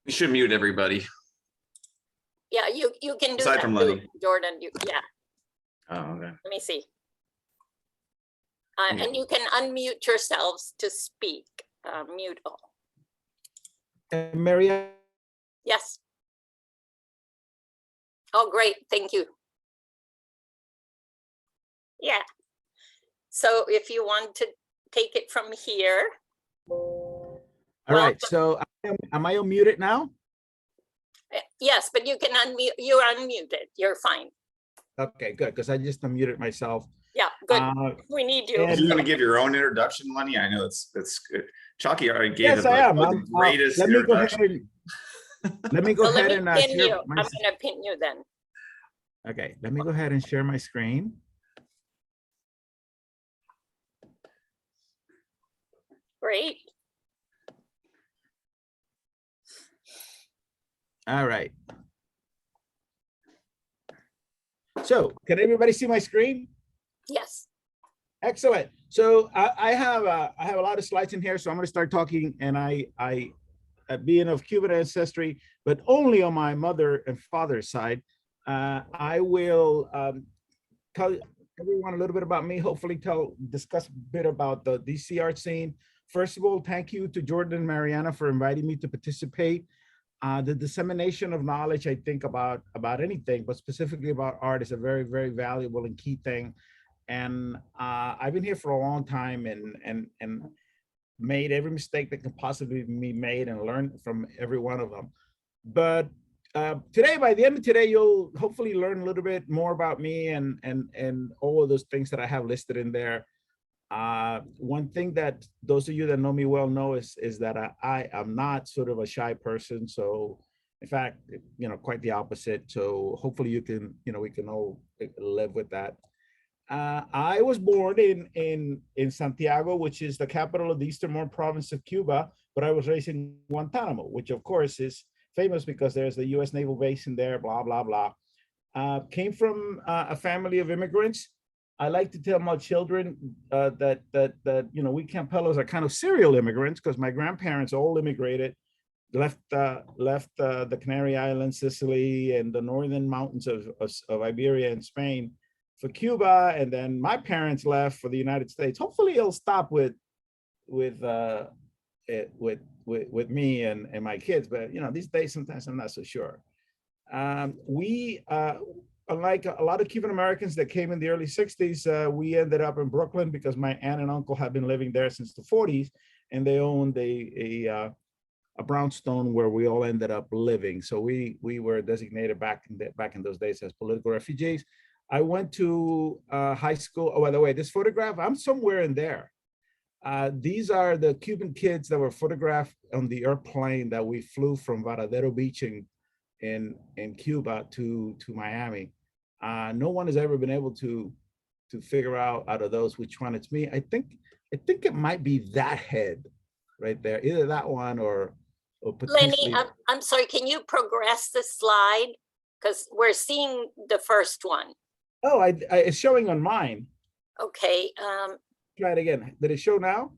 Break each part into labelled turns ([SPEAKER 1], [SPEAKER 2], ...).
[SPEAKER 1] We should mute everybody.
[SPEAKER 2] Yeah, you can do
[SPEAKER 1] Aside
[SPEAKER 2] that
[SPEAKER 1] from
[SPEAKER 2] too,
[SPEAKER 1] Lenny.
[SPEAKER 2] Jordan. Yeah,
[SPEAKER 1] Oh, okay.
[SPEAKER 2] let me see.
[SPEAKER 1] Yeah.
[SPEAKER 2] And you can unmute yourselves to speak. Mute all.
[SPEAKER 3] Maria,
[SPEAKER 2] Yes. Oh, great. Thank you. Yeah. So if you want to take it from here.
[SPEAKER 3] all right. So am I unmuted now?
[SPEAKER 2] Yes, but you can unmute. You're unmuted. You're fine.
[SPEAKER 3] Okay, good, because I just unmuted myself.
[SPEAKER 2] Yeah, good.
[SPEAKER 3] Uh,
[SPEAKER 2] We need you.
[SPEAKER 3] and-
[SPEAKER 1] You're going to give your own introduction, Lenny? I know that's good. Chalky already gave
[SPEAKER 3] Yes,
[SPEAKER 1] it,
[SPEAKER 3] I am.
[SPEAKER 1] the greatest
[SPEAKER 3] Let me go ahead
[SPEAKER 1] introduction.
[SPEAKER 3] and let me go
[SPEAKER 2] So let
[SPEAKER 3] ahead
[SPEAKER 2] me
[SPEAKER 3] and
[SPEAKER 2] pin you.
[SPEAKER 3] share
[SPEAKER 2] I'm
[SPEAKER 3] my.
[SPEAKER 2] going to pin you then.
[SPEAKER 3] Okay, let me go ahead and share my screen.
[SPEAKER 2] Great.
[SPEAKER 3] All right. So, can everybody see my screen?
[SPEAKER 2] Yes.
[SPEAKER 3] Excellent. So I have a lot of slides in here, so I'm going to start talking. And I being of Cuban ancestry, but only on my mother and father's side, I will tell everyone a little bit about me. Hopefully, discuss a bit about the DC art scene. First of all, thank you to Jordan and Mariana for inviting me to participate. The dissemination of knowledge, I think, about anything, but specifically about art, is a very, very valuable and key thing. And I've been here for a long time and made every mistake that can possibly be made and learned from every one of them. But today, by the end of today, you'll hopefully learn a little bit more about me and all of those things that I have listed in there. One thing that those of you that know me well know is that I am not sort of a shy person. So in fact, quite the opposite. So hopefully you can, we can all live with that. I was born in Santiago, which is the capital of the easternmost province of Cuba, but I was raised in Guantanamo, which of course is famous because there's the US Naval Base in there, blah, blah, blah. Came from a family of immigrants. I like to tell my children that we Campellos are kind of serial immigrants because my grandparents all immigrated, left the Canary Islands, Sicily, and the northern mountains of Iberia and Spain for Cuba, and then my parents left for the United States. Hopefully, it'll stop with me and my kids, but these days sometimes I'm not so sure. We unlike a lot of Cuban Americans that came in the early 60s, we ended up in Brooklyn because my aunt and uncle have been living there since the 40s, and they owned a brownstone where we all ended up living. So we were designated back in those days as political refugees. I went to high school. Oh, by the way, this photograph, I'm somewhere in there. These are the Cuban kids that were photographed on the airplane that we flew from Varadero Beach in Cuba to Miami. No one has ever been able to figure out of those which one it's me. I think it might be that head right there, either that one or potentially.
[SPEAKER 2] Lenny, I'm sorry, can you progress the slide? Because we're seeing the first one.
[SPEAKER 3] Oh, it's showing on mine.
[SPEAKER 2] Okay.
[SPEAKER 3] Try it again. Did it show now?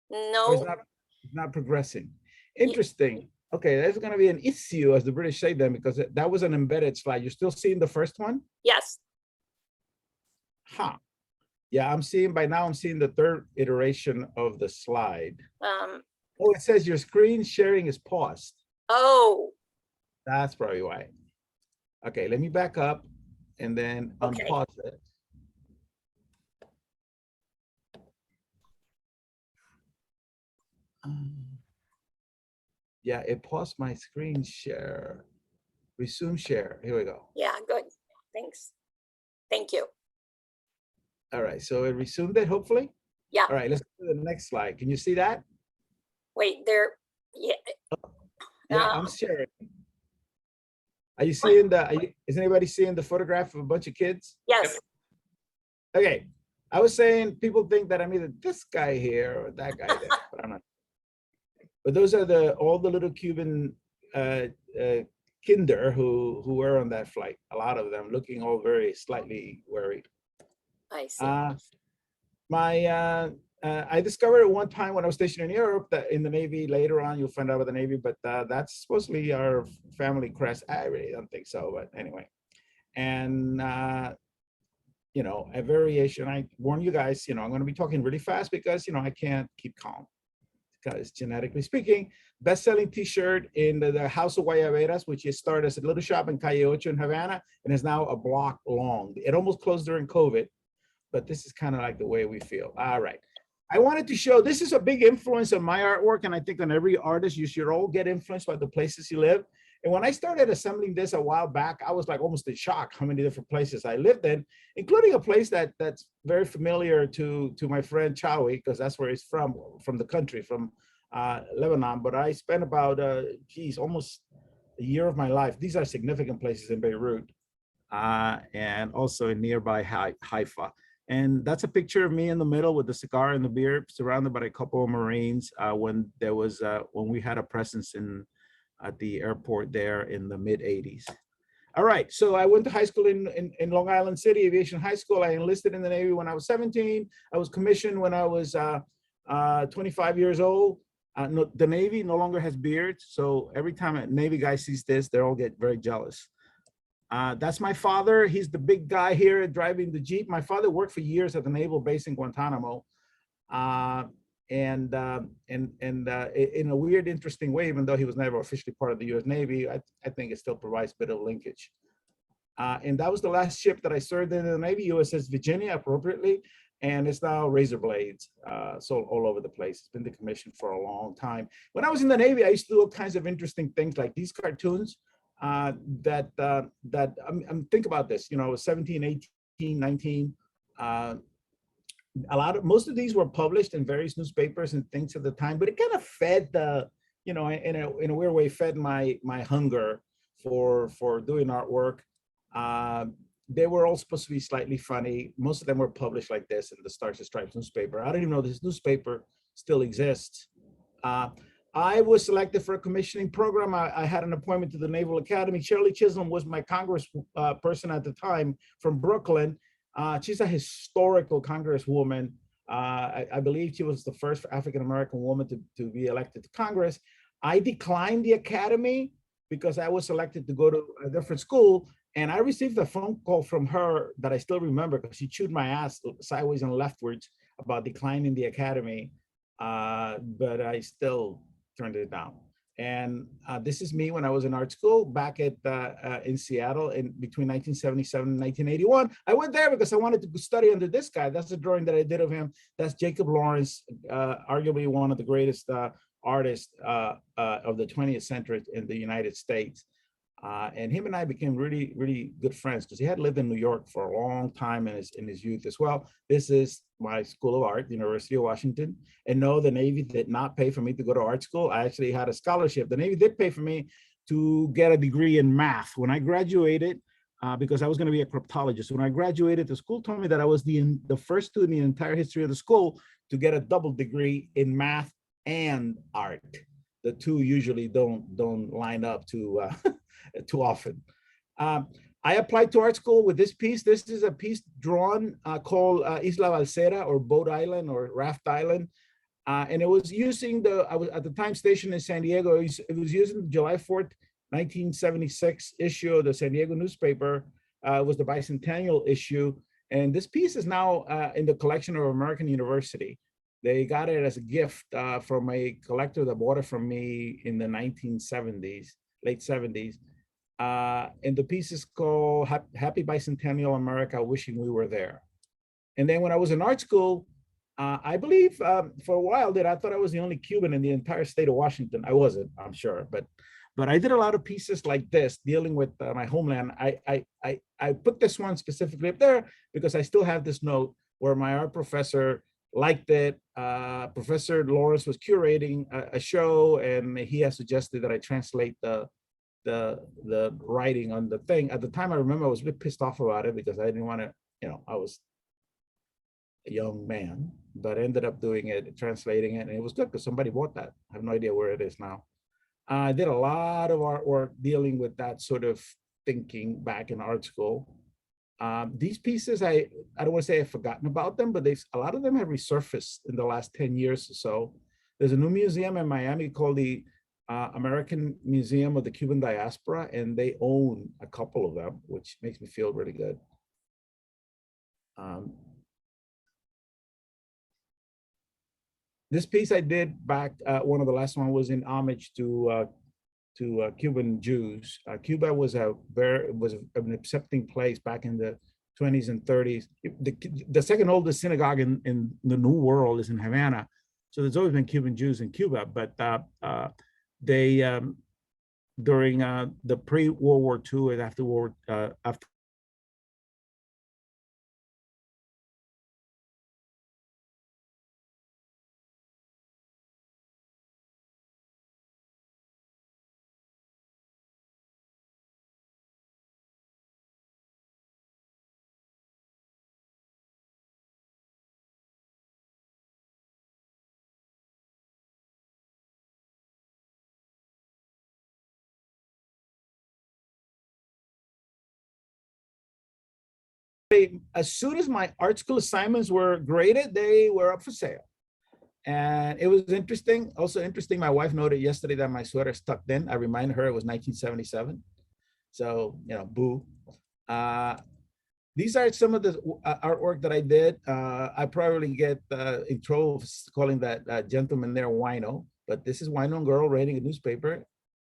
[SPEAKER 2] No.
[SPEAKER 3] It's not progressing. Interesting. Okay, there's going to be an issue, as the British say then, because that was an embedded slide. You're still seeing the first one?
[SPEAKER 2] Yes.
[SPEAKER 3] Huh. Yeah, I'm seeing the third iteration of the slide. Oh, it says your screen sharing is paused.
[SPEAKER 2] Oh.
[SPEAKER 3] That's probably why. Okay, let me back up and then unpause it. Yeah, it paused my screen share. Resume share. Here we go.
[SPEAKER 2] Yeah, good. Thanks. Thank you.
[SPEAKER 3] All right, so it resumed it, hopefully?
[SPEAKER 2] Yeah.
[SPEAKER 3] All right, let's go to the next slide. Can you see that?
[SPEAKER 2] Wait, there. Yeah.
[SPEAKER 3] Yeah, I'm sharing. Are you seeing is anybody seeing the photograph of a bunch of kids?
[SPEAKER 2] Yes.
[SPEAKER 3] Okay, I was saying people think that I'm either this guy here or that guy there, but I'm not. But those are all the little Cuban kinder who were on that flight. A lot of them looking all very slightly worried.
[SPEAKER 2] I see.
[SPEAKER 3] I discovered at one time when I was stationed in Europe that in the Navy, later on you'll find out about the Navy, but that's supposedly our family crest. I really don't think so, but anyway. And, you know, a variation, I warn you guys, you know, I'm going to be talking really fast because, you know, I can't keep calm because genetically speaking, best-selling t-shirt in the House of Guayaberas, which is started as a little shop in Calle Ocho in Havana and is now a block long. It almost closed during COVID, but this is kind of like the way we feel. All right. I wanted to show, this is a big influence on my artwork, and I think on every artist, you should all get influenced by the places you live. And when I started assembling this a while back, I was like almost in shock how many different places I lived in, including a place that's very familiar to my friend Chawi, because that's where he's from the country, from Lebanon. But I spent about, almost a year of my life. These are significant places in Beirut and also in nearby Haifa. And that's a picture of me in the middle with the cigar and the beer, surrounded by a couple of Marines when we had a presence at the airport there in the mid 80s. All right, so I went to high school in Long Island City, Aviation High School. I enlisted in the Navy when I was 17. I was commissioned when I was 25 years old. The Navy no longer has beards, so every time a Navy guy sees this, they all get very jealous. That's my father. He's the big guy here driving the Jeep. My father worked for years at the naval base in Guantanamo. In a weird, interesting way, even though he was never officially part of the US Navy, I think it still provides a bit of linkage. And that was the last ship that I served in the Navy, USS Virginia, appropriately. And it's now razor blades, sold all over the place. It's been decommissioned for a long time. When I was in the Navy, I used to do all kinds of interesting things like these cartoons. Think about this, you know, I was 17, 18, 19. Most of these were published in various newspapers and things at the time, but it kind of fed the, you know, in a weird way, fed my hunger for doing artwork. They were all supposed to be slightly funny. Most of them were published like this in the Stars and Stripes newspaper. I don't even know this newspaper still exists. I was selected for a commissioning program. I had an appointment to the Naval Academy. Shirley Chisholm was my Congress person at the time from Brooklyn. She's a historical Congresswoman. I believe she was the first African-American woman to be elected to Congress. I declined the academy because I was selected to go to a different school. And I received a phone call from her that I still remember because she chewed my ass sideways and leftwards about declining the academy. But I still turned it down. And this is me when I was in art school back at in Seattle between 1977 and 1981. I went there because I wanted to study under this guy. That's the drawing that I did of him. That's Jacob Lawrence, arguably one of the greatest artists of the 20th century in the United States. And him and I became really, really good friends because he had lived in New York for a long time in his youth as well. This is my School of Art, University of Washington. And no, the Navy did not pay for me to go to art school. I actually had a scholarship. The Navy did pay for me to get a degree in math. When I graduated, because I was going to be a cryptologist, when I graduated, the school told me that I was the first student in the entire history of the school to get a double degree in math and art. The two usually don't line up too often. I applied to art school with this piece. This is a piece drawn called Isla Balsera, or Boat Island, or Raft Island. And it was using I was at the time stationed in San Diego. It was using the July 4th, 1976 issue of the San Diego newspaper. It was the Bicentennial issue. And this piece is now in the collection of American University. They got it as a gift from a collector that bought it from me in the 1970s, late 70s. And the piece is called Happy Bicentennial America, Wishing We Were There. And then when I was in art school, I believe for a while that I thought I was the only Cuban in the entire state of Washington. I wasn't, I'm sure, but I did a lot of pieces like this dealing with my homeland. I put this one specifically up there because I still have this note where my art professor liked it. Professor Lawrence was curating a show, and he has suggested that I translate the writing on the thing. At the time, I remember I was a bit pissed off about it because I didn't want to, you know, I was a young man, but I ended up doing it, translating it, and it was good because somebody bought that. I have no idea where it is now. I did a lot of artwork dealing with that sort of thinking back in art school. These pieces, I don't want to say I've forgotten about them, but a lot of them have resurfaced in the last 10 years or so. There's a new museum in Miami called the American Museum of the Cuban Diaspora, and they own a couple of them, which makes me feel really good. This piece I did back, one of the last one was in homage to Cuban Jews. Cuba was an accepting place back in the 20s and 30s. The second oldest synagogue in the New World is in Havana. So there's always been Cuban Jews in Cuba, but they, during the pre-World War II and after after as soon as my art school assignments were graded, they were up for sale. And it was interesting. Also interesting, my wife noted yesterday that my sweater is tucked in. I reminded her it was 1977. So, boo. These are some of the artwork that I did. I probably get in trouble calling that gentleman there wino, but this is Wino and Girl reading a newspaper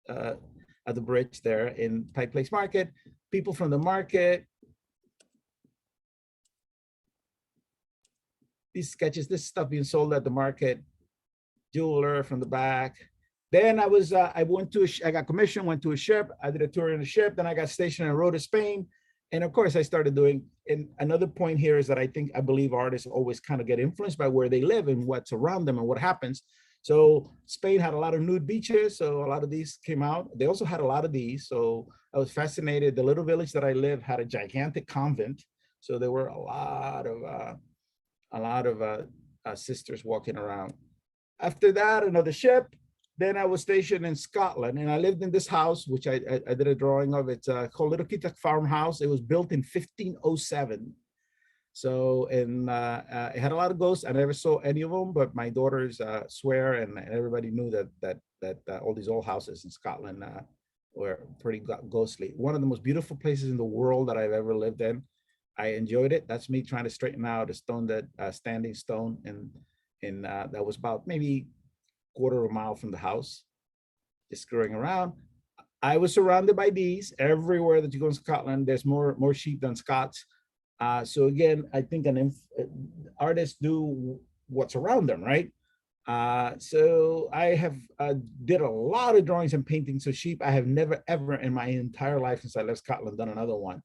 [SPEAKER 3] at the bridge there in Pike Place Market. People from the market. These sketches, this stuff being sold at the market, jeweler from the back. Then I got commissioned, went to a ship. I did a tour in a ship. Then I got stationed in Rota, Spain. And of course I started doing, and another point here is that I believe artists always kind of get influenced by where they live and what's around them and what happens. So Spain had a lot of nude beaches. So a lot of these came out. They also had a lot of these. So I was fascinated. The little village that I lived had a gigantic convent. So there were a lot of sisters walking around. After that, another ship. Then I was stationed in Scotland, and I lived in this house, which I did a drawing of. It's called Little Kita Farmhouse. It was built in 1507. So, and it had a lot of ghosts. I never saw any of them, but my daughters swear, and everybody knew that all these old houses in Scotland were pretty ghostly. One of the most beautiful places in the world that I've ever lived in. I enjoyed it. That's me trying to straighten out a stone standing stone, and that was about maybe quarter of a mile from the house, just screwing around. I was surrounded by bees everywhere that you go in Scotland. There's more sheep than Scots. So again, I think artists do what's around them, right? So I have did a lot of drawings and paintings of sheep. I have never ever in my entire life since I left Scotland done another one.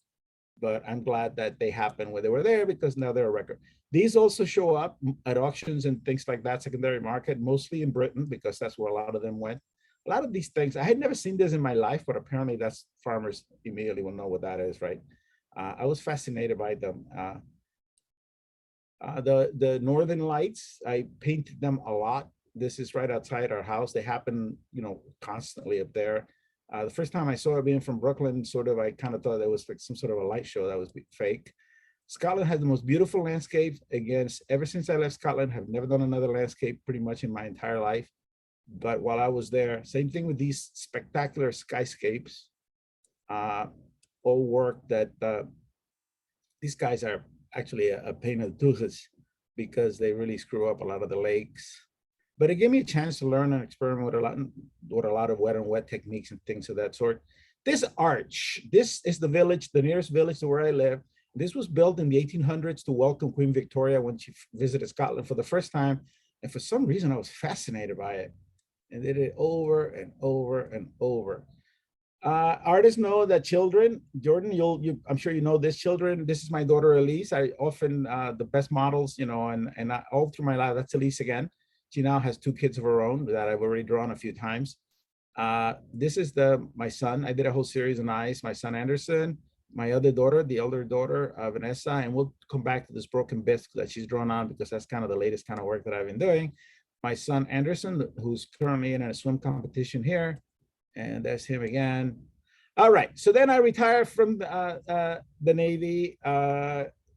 [SPEAKER 3] But I'm glad that they happened when they were there, because now they're a record. These also show up at auctions and things like that, secondary market, mostly in Britain, because that's where a lot of them went. A lot of these things, I had never seen this in my life, but apparently that's farmers immediately will know what that is, right? I was fascinated by them. The Northern Lights, I painted them a lot. This is right outside our house. They happen, constantly up there. The first time I saw it being from Brooklyn, I kind of thought it was like some sort of a light show that was fake. Scotland has the most beautiful landscapes. Again, ever since I left Scotland, have never done another landscape pretty much in my entire life. But while I was there, same thing with these spectacular skyscapes. All work that these guys are actually a pain in the tuchus, because they really screw up a lot of the lakes. But it gave me a chance to learn and experiment with a lot of wet and wet techniques and things of that sort. This arch, this is the village, the nearest village to where I live. This was built in the 1800s to welcome Queen Victoria when she visited Scotland for the first time. And for some reason, I was fascinated by it and did it over and over and over. Artists know that children, Jordan, I'm sure you know this, children, this is my daughter, Elise. I often, the best models, and all through my life, that's Elise again. She now has 2 kids of her own that I've already drawn a few times. This is my son. I did a whole series on eyes, my son, Anderson, my other daughter, the elder daughter, Vanessa, and we'll come back to this broken bisque that she's drawn on, because that's kind of the latest kind of work that I've been doing. My son, Anderson, who's currently in a swim competition here. And that's him again. All right. So then I retired from the Navy,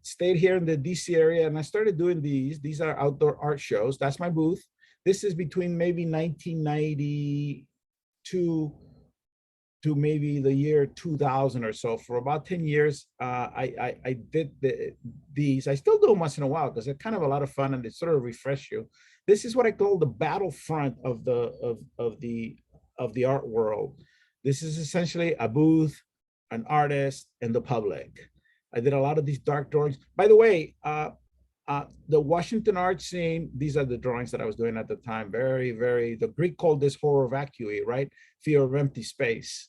[SPEAKER 3] stayed here in the DC area, and I started doing these. These are outdoor art shows. That's my booth. This is between maybe 1992 to maybe the year 2000 or so. For about 10 years, I did these. I still do them once in a while because they're kind of a lot of fun and they sort of refresh you. This is what I call the battlefront of the art world. This is essentially a booth, an artist, and the public. I did a lot of these dark drawings. By the way, the Washington art scene, these are the drawings that I was doing at the time. Very, very, the Greek called this horror vacui, right? Fear of empty space,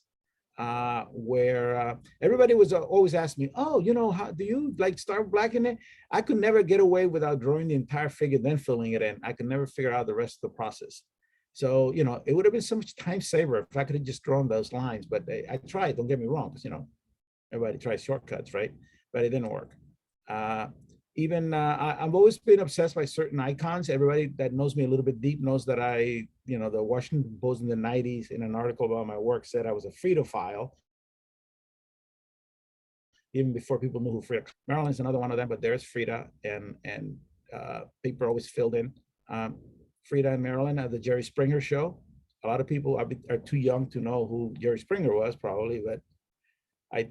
[SPEAKER 3] where everybody was always asking me, oh, you know, how do you like start black in it? I could never get away without drawing the entire figure, then filling it in. I could never figure out the rest of the process. So, you know, it would have been so much time saver if I could have just drawn those lines, but I tried, don't get me wrong, because, you know, everybody tries shortcuts, right? But it didn't work. I've always been obsessed by certain icons. Everybody that knows me a little bit deep knows that the Washington Post in the 90s in an article about my work said I was a Frida-phile, even before people knew who Frida. Marilyn's another one of them, but there's Frida, and people always filled in. Frida and Marilyn at the Jerry Springer show. A lot of people are too young to know who Jerry Springer was, probably, but I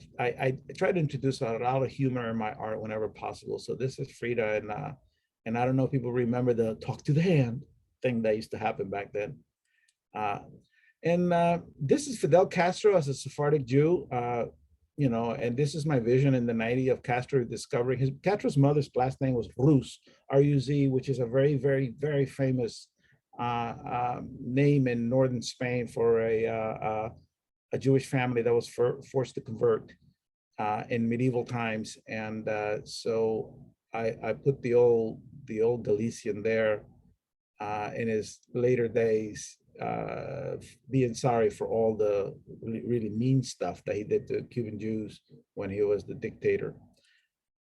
[SPEAKER 3] try to introduce a lot of humor in my art whenever possible. So this is Frida, and I don't know if people remember the talk to the hand thing that used to happen back then. This is Fidel Castro as a Sephardic Jew, and this is my vision in the 90s of Castro discovering Castro's mother's last name was Ruz, R-U-Z, which is a very, very, very famous name in northern Spain for a Jewish family that was forced to convert in medieval times, and so I put the old Galician there in his later days, being sorry for all the really mean stuff that he did to Cuban Jews when he was the dictator.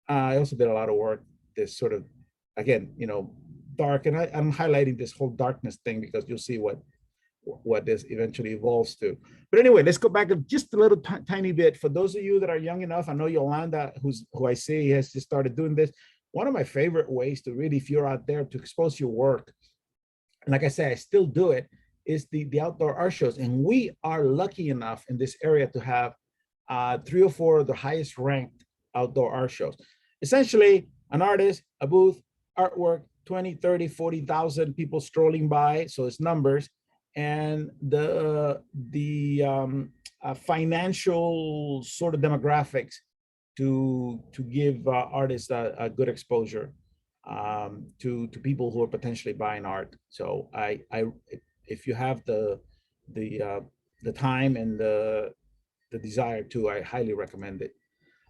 [SPEAKER 3] I also did a lot of work, this sort of, again, dark, and I'm highlighting this whole darkness thing because you'll see what this eventually evolves to. But anyway, let's go back just a little tiny bit. For those of you that are young enough, I know Yolanda, who I see has just started doing this. One of my favorite ways to really, if you're out there, to expose your work, and like I say, I still do it, is the outdoor art shows. And we are lucky enough in this area to have 3 or 4 of the highest ranked outdoor art shows. Essentially, an artist, a booth, artwork, 20, 30, 40,000 people strolling by, so it's numbers, and the financial sort of demographics to give artists a good exposure to people who are potentially buying art. So if you have the time and the desire to, I highly recommend it.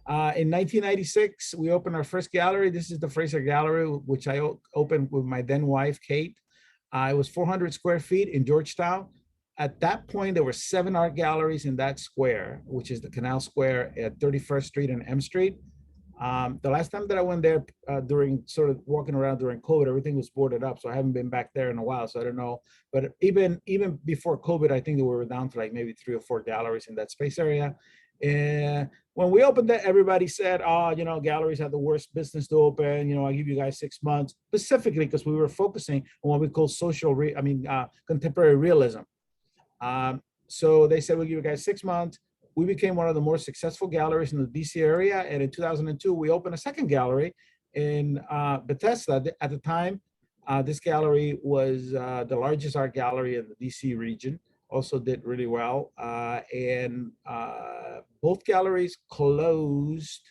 [SPEAKER 3] In 1996, we opened our first gallery. This is the Fraser Gallery, which I opened with my then wife, Kate. It was 400 square feet in Georgetown. At that point, there were 7 art galleries in that square, which is the Canal Square at 31st Street and M Street. The last time that I went there during sort of walking around during COVID, everything was boarded up. So I haven't been back there in a while, so I don't know. But even before COVID, I think we were down to like maybe 3 or 4 galleries in that space area. And when we opened that, everybody said, oh, galleries have the worst business to open. I'll give you guys 6 months, specifically because we were focusing on what we call contemporary realism. So they said, we'll give you guys 6 months. We became one of the more successful galleries in the DC area. And in 2002, we opened a second gallery in Bethesda. At the time, this gallery was the largest art gallery in the DC region. Also did really well. And both galleries closed.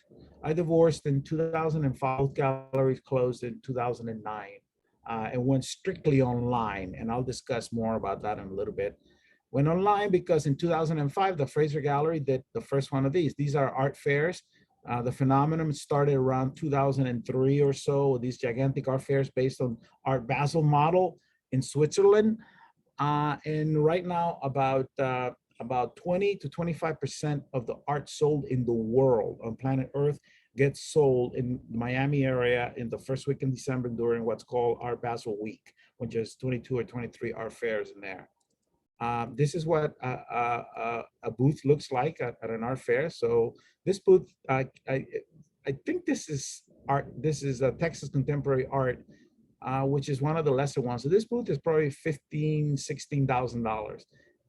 [SPEAKER 3] I divorced in 2005. Both galleries closed in 2009 and went strictly online. And I'll discuss more about that in a little bit. Went online because in 2005, the Fraser Gallery did the first one of these. These are art fairs. The phenomenon started around 2003 or so, these gigantic art fairs based on Art Basel model in Switzerland. And right now, about 20 to 25% of the art sold in the world on planet Earth gets sold in the Miami area in the first week in December during what's called Art Basel Week, which is 22 or 23 art fairs in there. This is what a booth looks like at an art fair. So this booth, I think this is art. This is a Texas contemporary art, which is one of the lesser ones. So this booth is probably $16,000.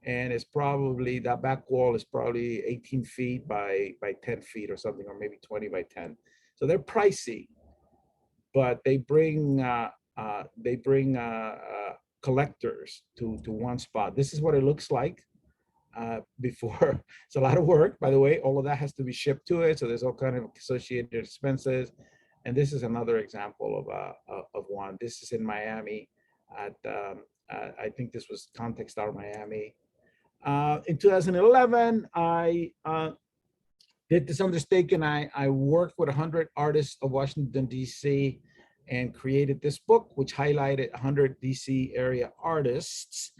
[SPEAKER 3] And it's probably, that back wall is probably 18 feet by 10 feet or something, or maybe 20 by 10. So they're pricey, but they bring collectors to one spot. This is what it looks like before. It's a lot of work, by the way. All of that has to be shipped to it, so there's all kind of associated expenses. And this is another example of one. This is in Miami at I think this was Context Art Miami. In 2011, I did this undertaking. I worked with 100 artists of Washington, D.C., and created this book, which highlighted 100 DC area artists.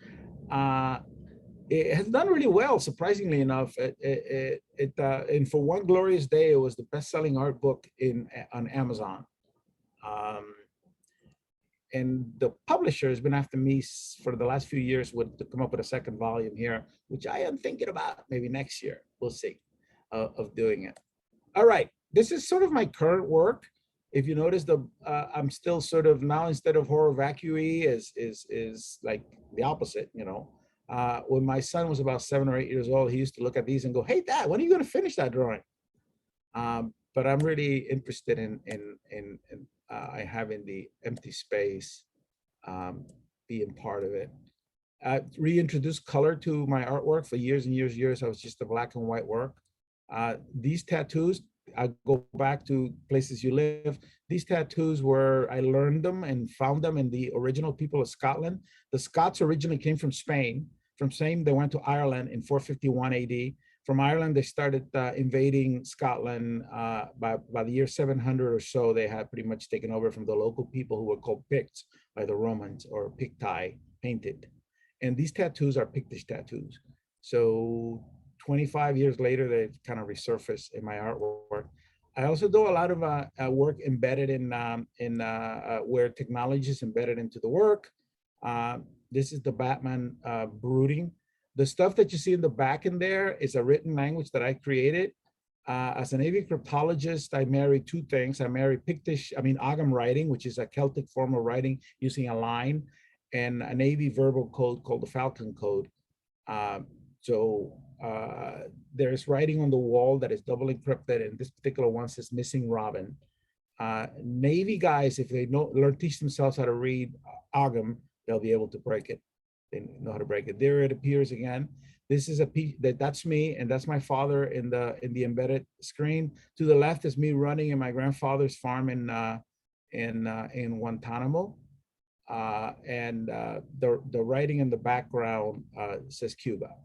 [SPEAKER 3] It has done really well, surprisingly enough. And for one glorious day, it was the best-selling art book on Amazon. And the publisher has been after me for the last few years to come up with a second volume here, which I am thinking about maybe next year. We'll see, of doing it. All right, this is sort of my current work. If you notice, I'm still sort of now, instead of horror vacui, is like the opposite, you know. When my son was about 7 or 8 years old, he used to look at these and go, "Hey, Dad, when are you going to finish that drawing?" But I'm really interested in having the empty space being part of it. Reintroduced color to my artwork. For years and years, I was just a black and white work. These tattoos, I go back to Places You Live. These tattoos were, I learned them and found them in the original people of Scotland. The Scots originally came from Spain. From Spain, they went to Ireland in 451 AD. From Ireland, they started invading Scotland. By the year 700 or so, they had pretty much taken over from the local people who were called Picts by the Romans, or Picti, painted. And these tattoos are Pictish tattoos. So 25 years later, they kind of resurface in my artwork. I also do a lot of work embedded in where technology is embedded into the work. This is the Batman brooding. The stuff that you see in the back in there is a written language that I created. As a Navy cryptologist, I married two things. I married Pictish, Ogham writing, which is a Celtic form of writing using a line, and a Navy verbal code called the Falcon Code. There's writing on the wall that is double encrypted, and this particular one says "Missing Robin." Navy guys, if they teach themselves how to read Ogham, they'll be able to break it. They know how to break it. There it appears again. This is a piece that's me, and that's my father in the embedded screen. To the left is me running in my grandfather's farm in Guantanamo, and the writing in the background says Cuba.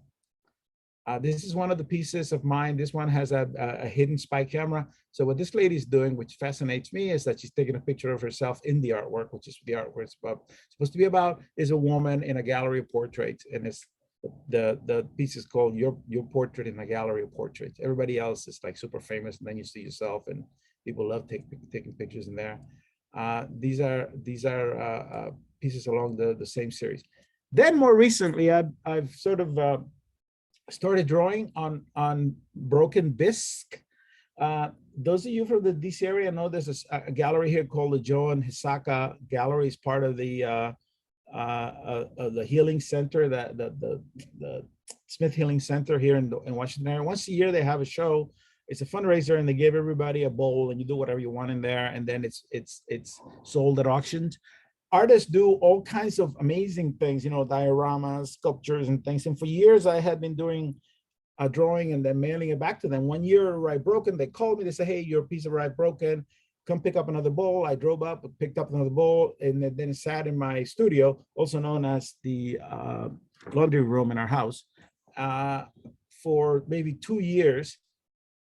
[SPEAKER 3] This is one of the pieces of mine. This one has a hidden spy camera. So what this lady's doing, which fascinates me, is that she's taking a picture of herself in the artwork, which is the artwork is supposed to be about, is a woman in a gallery of portraits. And it's the piece is called Your Portrait in a Gallery of Portraits. Everybody else is like super famous, and then you see yourself, and people love taking pictures in there. These are pieces along the same series. Then more recently, I've sort of started drawing on broken bisque. Those of you from the DC area know there's a gallery here called the Joe and Hisaka Gallery. It's part of the Healing Center, the Smith Healing Center here in Washington. Once a year they have a show. It's a fundraiser, and they give everybody a bowl, and you do whatever you want in there, and then it's sold at auctions. Artists do all kinds of amazing things, dioramas, sculptures, and things. And for years, I had been doing a drawing and then mailing it back to them. One year, Right Broken, they called me. They said, "Hey, your piece of Right Broken, come pick up another bowl." I drove up, picked up another bowl, and then it sat in my studio, also known as the laundry room in our house, for maybe 2 years.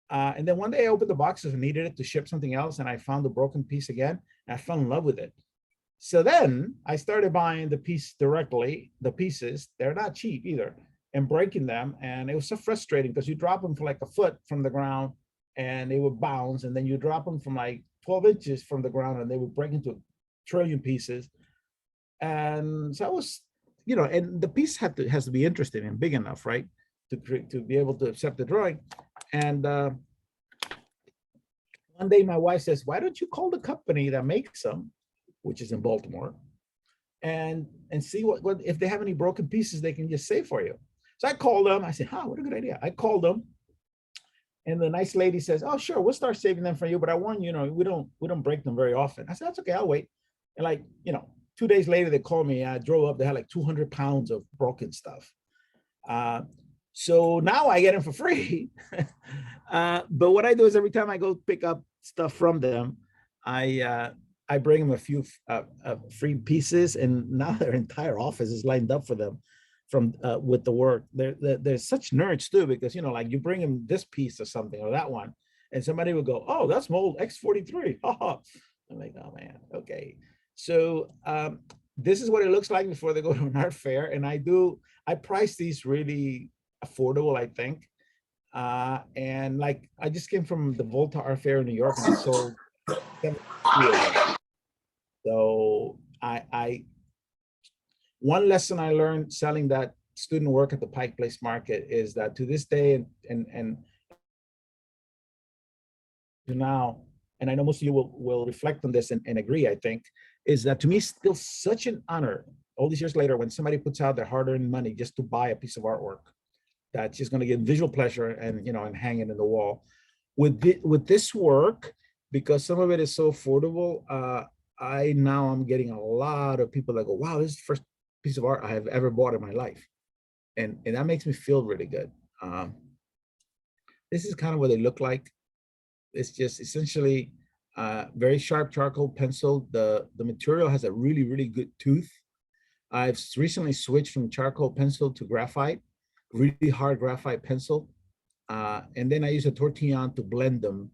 [SPEAKER 3] And then one day I opened the boxes and needed it to ship something else, and I found the broken piece again, and I fell in love with it. So then I started buying the piece directly, the pieces. They're not cheap either, and breaking them. And it was so frustrating because you drop them for like a foot from the ground and they would bounce. And then you drop them from like 12 inches from the ground and they would break into a trillion pieces. And so I was, you know, and the piece has to be interesting and big enough, right? To be able to accept the drawing. And one day my wife says, why don't you call the company that makes them, which is in Baltimore, and see what if they have any broken pieces they can just save for you. So I called them. I said, what a good idea. I called them. And the nice lady says, oh, sure, we'll start saving them for you. But I warn you, you know, we don't break them very often. I said, that's okay, I'll wait. And like, you know, 2 days later, they called me. I drove up, they had like 200 pounds of broken stuff. So now I get them for free. But what I do is every time I go pick up stuff from them, I bring them a few free pieces, and now their entire office is lined up for them from with the work. They're such nerds too, because, you know, like you bring them this piece or something or that one, and somebody will go, oh, that's my old X43. I'm like, oh man, okay. So this is what it looks like before they go to an art fair. And I price these really affordable, I think. And like, I just came from the Volta Art Fair in New York, and I sold 7 of them. So one lesson I learned selling that student work at the Pike Place Market is that to this day and to now, and I know most of you will reflect on this and agree, I think, is that to me still such an honor all these years later when somebody puts out their hard-earned money just to buy a piece of artwork that's just going to give visual pleasure and, you know, and hang it in the wall. With this work, because some of it is so affordable, I'm getting a lot of people that go, wow, this is the first piece of art I have ever bought in my life. And that makes me feel really good. This is kind of what they look like. It's just essentially very sharp charcoal pencil. The material has a really, really good tooth. I've recently switched from charcoal pencil to graphite, really hard graphite pencil. And then I use a tortillon to blend them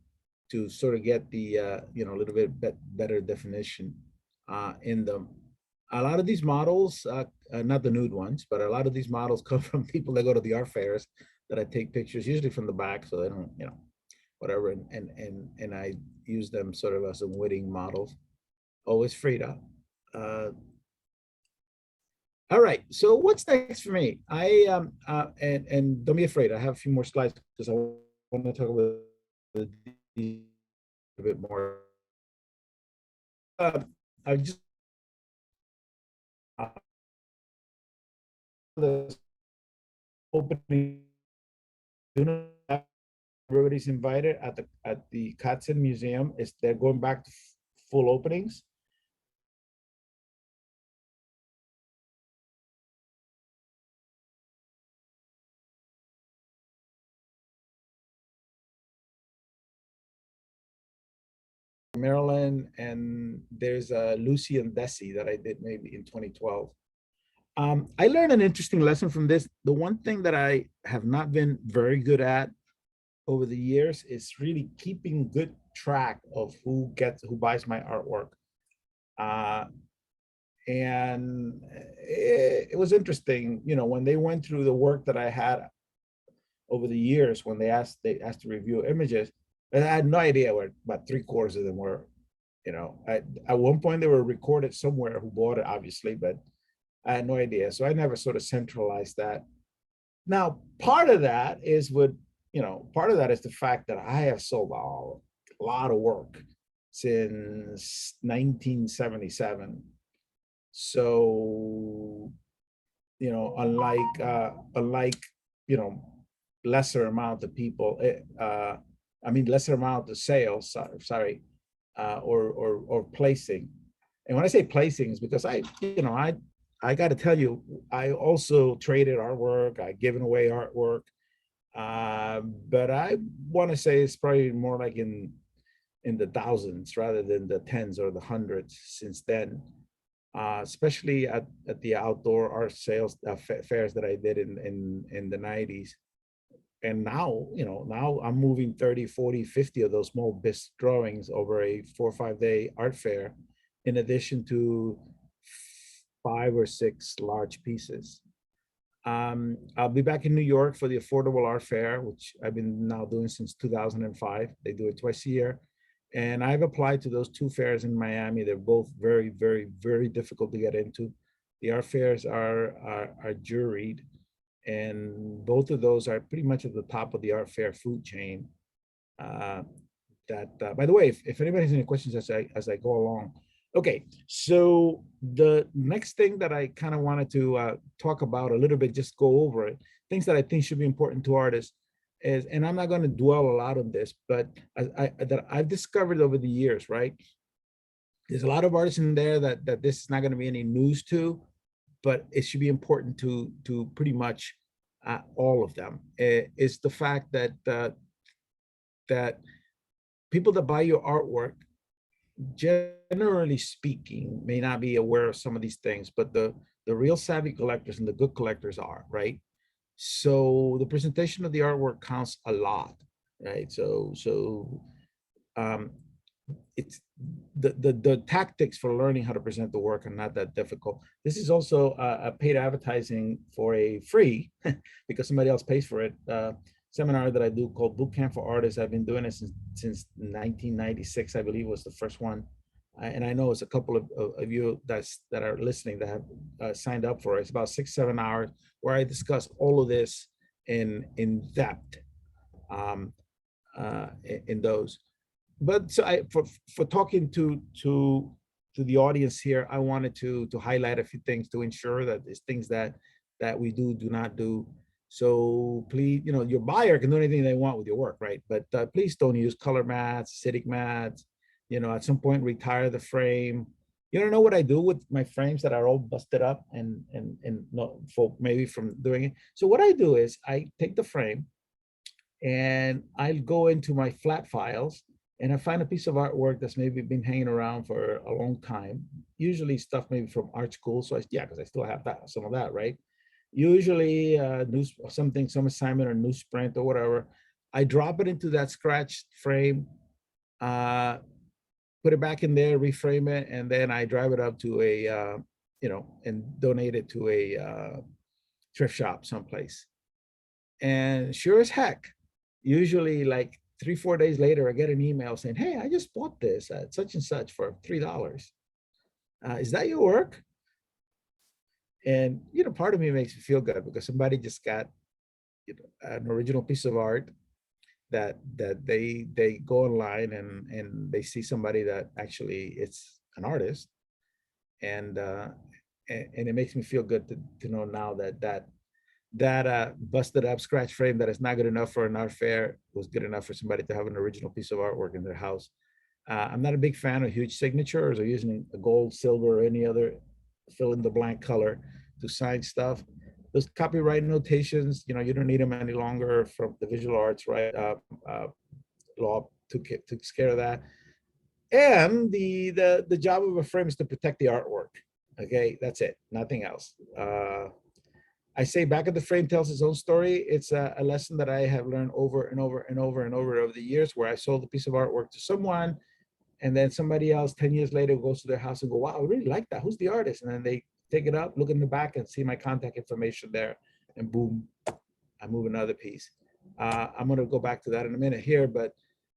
[SPEAKER 3] to sort of get the, you know, a little bit better definition in them. A lot of these models, not the nude ones, but a lot of these models come from people that go to the art fairs that I take pictures, usually from the back, so they don't, you know, whatever. And I use them sort of as some witting models. Always Frida. All right, so what's next for me? And don't be afraid, I have a few more slides because I want to talk about a bit more. I just the opening. Everybody's invited at the Katzen Museum. They're going back to full openings. Maryland, and there's Lucy and Desi that I did maybe in 2012. I learned an interesting lesson from this. The one thing that I have not been very good at over the years is really keeping good track of who buys my artwork. And it was interesting, you know, when they went through the work that I had over the years, when they asked to review images, and I had no idea where about 3/4 of them were, you know. At one point they were recorded somewhere who bought it, obviously, but I had no idea. So I never sort of centralized that. Now, part of that is the fact that I have sold a lot of work since 1977. So, you know, unlike, you know, lesser amount of people, lesser amount of sales, sorry, or placing. And when I say placing, is because I got to tell you, I also traded artwork, I've given away artwork, but I want to say it's probably more like in the thousands rather than the tens or the hundreds since then. Especially at the outdoor art sales fairs that I did in the 90s. And now, you know, now I'm moving 30, 40, 50 of those small bisque drawings over a 4 or 5 day art fair, in addition to 5 or 6 large pieces. I'll be back in New York for the Affordable Art Fair, which I've been now doing since 2005. They do it twice a year. And I've applied to those 2 fairs in Miami. They're both very, very, very difficult to get into. The art fairs are juried, and both of those are pretty much at the top of the art fair food chain. By the way, if anybody has any questions as I go along. Okay, so the next thing that I kind of wanted to talk about a little bit, just go over it, things that I think should be important to artists is, and I'm not going to dwell a lot on this, but that I've discovered over the years, right? There's a lot of artists in there that this is not going to be any news to, but it should be important to pretty much all of them. It's the fact that that people that buy your artwork, generally speaking, may not be aware of some of these things, but the real savvy collectors and the good collectors are, right? So the presentation of the artwork counts a lot, right? It's the tactics for learning how to present the work are not that difficult. This is also a paid advertising for a free, because somebody else pays for it, seminar that I do called Boot Camp for Artists. I've been doing it since 1996, I believe was the first one. And I know it's a couple of you that are listening that have signed up for it. It's about 6-7 hours where I discuss all of this in depth in those. But so for talking to the audience here, I wanted to highlight a few things to ensure that there's things that we do not do. So please, your buyer can do anything they want with your work, right? But please don't use color mats, acidic mats. At some point retire the frame. You don't know what I do with my frames that are all busted up and not for maybe from doing it. So what I do is I take the frame and I'll go into my flat files and I find a piece of artwork that's maybe been hanging around for a long time, usually stuff maybe from art school. So because I still have some of that, right? Usually some assignment or newsprint or whatever. I drop it into that scratch frame, put it back in there, reframe it, and then I drive it up to a, and donate it to a thrift shop someplace. And sure as heck, usually like 3-4 days later, I get an email saying, "Hey, I just bought this at such and such for $3. Is that your work?" And part of me makes me feel good because somebody just got an original piece of art that they go online and they see somebody that actually it's an artist, and it makes me feel good to know now that busted up scratch frame that is not good enough for an art fair was good enough for somebody to have an original piece of artwork in their house. I'm not a big fan of huge signatures or using a gold, silver, or any other fill in the blank color to sign stuff. Those copyright notations, you don't need them any longer from the visual arts, right? Law took care of that. And the job of a frame is to protect the artwork. Okay, that's it, nothing else. I say back of the frame tells its own story. It's a lesson that I have learned over and over and over and over the years, where I sold a piece of artwork to someone, and then somebody else 10 years later goes to their house and go, "Wow, I really like that. Who's the artist?" And then they take it up, look in the back, and see my contact information there, and boom, I move another piece. I'm going to go back to that in a minute here, but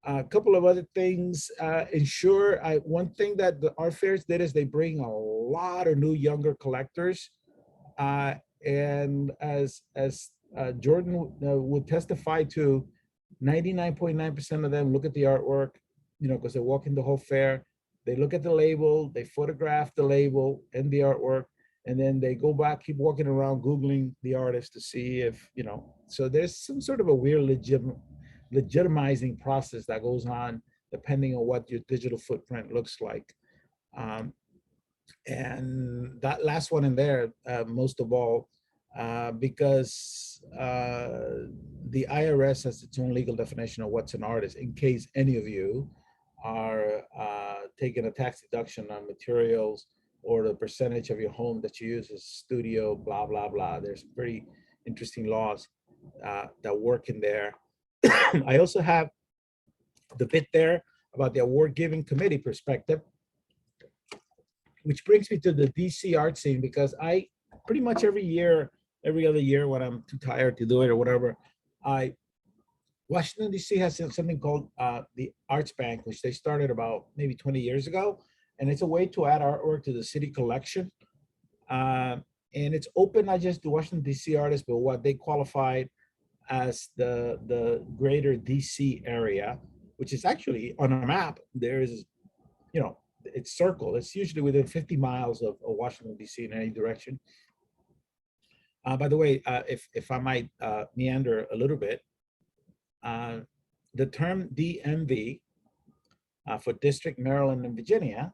[SPEAKER 3] a couple of other things. One thing that the art fairs did is they bring a lot of new younger collectors. And as Jordan would testify to, 99.9% of them look at the artwork, because they walk in the whole fair, they look at the label, they photograph the label and the artwork, and then they go back, keep walking around Googling the artist to see if, so there's some sort of a weird legitimizing process that goes on depending on what your digital footprint looks like. And that last one in there, most of all, because the IRS has its own legal definition of what's an artist, in case any of you are taking a tax deduction on materials or the percentage of your home that you use as studio, blah, blah, blah. There's pretty interesting laws that work in there. I also have the bit there about the award giving committee perspective, which brings me to the DC art scene, because I pretty much every other year when I'm too tired to do it or whatever, Washington DC has something called the Arts Bank, which they started about maybe 20 years ago. And it's a way to add artwork to the city collection. And it's open not just to Washington DC artists, but what they qualified as the greater DC area, which is actually on a map. There's, you know, it's circled. It's usually within 50 miles of Washington DC in any direction. By the way, if I might meander a little bit, the term DMV for District, Maryland, and Virginia,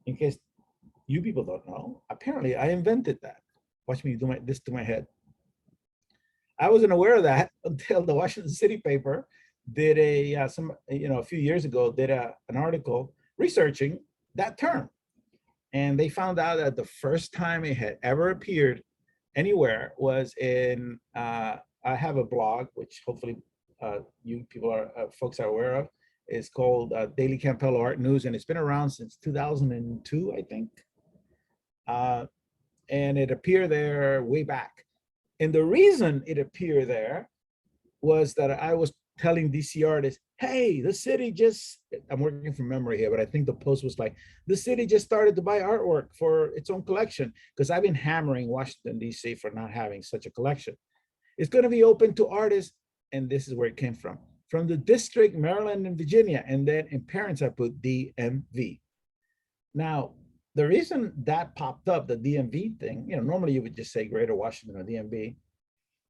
[SPEAKER 3] in case you people don't know, apparently I invented that. Watch me do this to my head. I wasn't aware of that until the Washington City paper did a few years ago did an article researching that term, and they found out that the first time it had ever appeared anywhere was in I have a blog which hopefully you people are folks are aware of. It's called Daily Campello Art News, and it's been around since 2002, I think. And it appeared there way back. And the reason it appeared there was that I was telling DC artists, hey, the city just, I'm working from memory here, but I think the post was like, the city just started to buy artwork for its own collection, because I've been hammering Washington, DC for not having such a collection. It's going to be open to artists, and this is where it came from the District, Maryland, and Virginia, and then in parents I put DMV. Now, the reason that popped up, the DMV thing, you know, normally you would just say Greater Washington or DMV.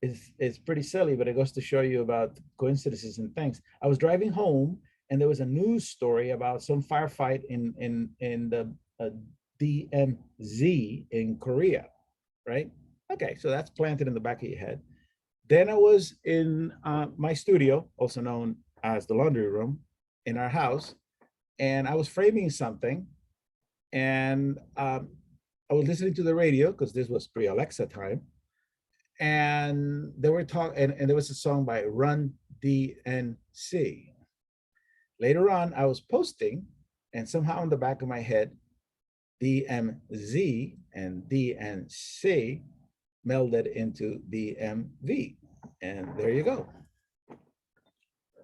[SPEAKER 3] It's pretty silly, but it goes to show you about coincidences and things. I was driving home, and there was a news story about some firefight in the DMZ in Korea, right? Okay, so that's planted in the back of your head. Then I was in my studio, also known as the laundry room, in our house, and I was framing something, and I was listening to the radio because this was pre-Alexa time, and they were talking, and there was a song by Run DMC. Later on, I was posting, and somehow in the back of my head, DMZ and DNC melded into DMV, and there you go.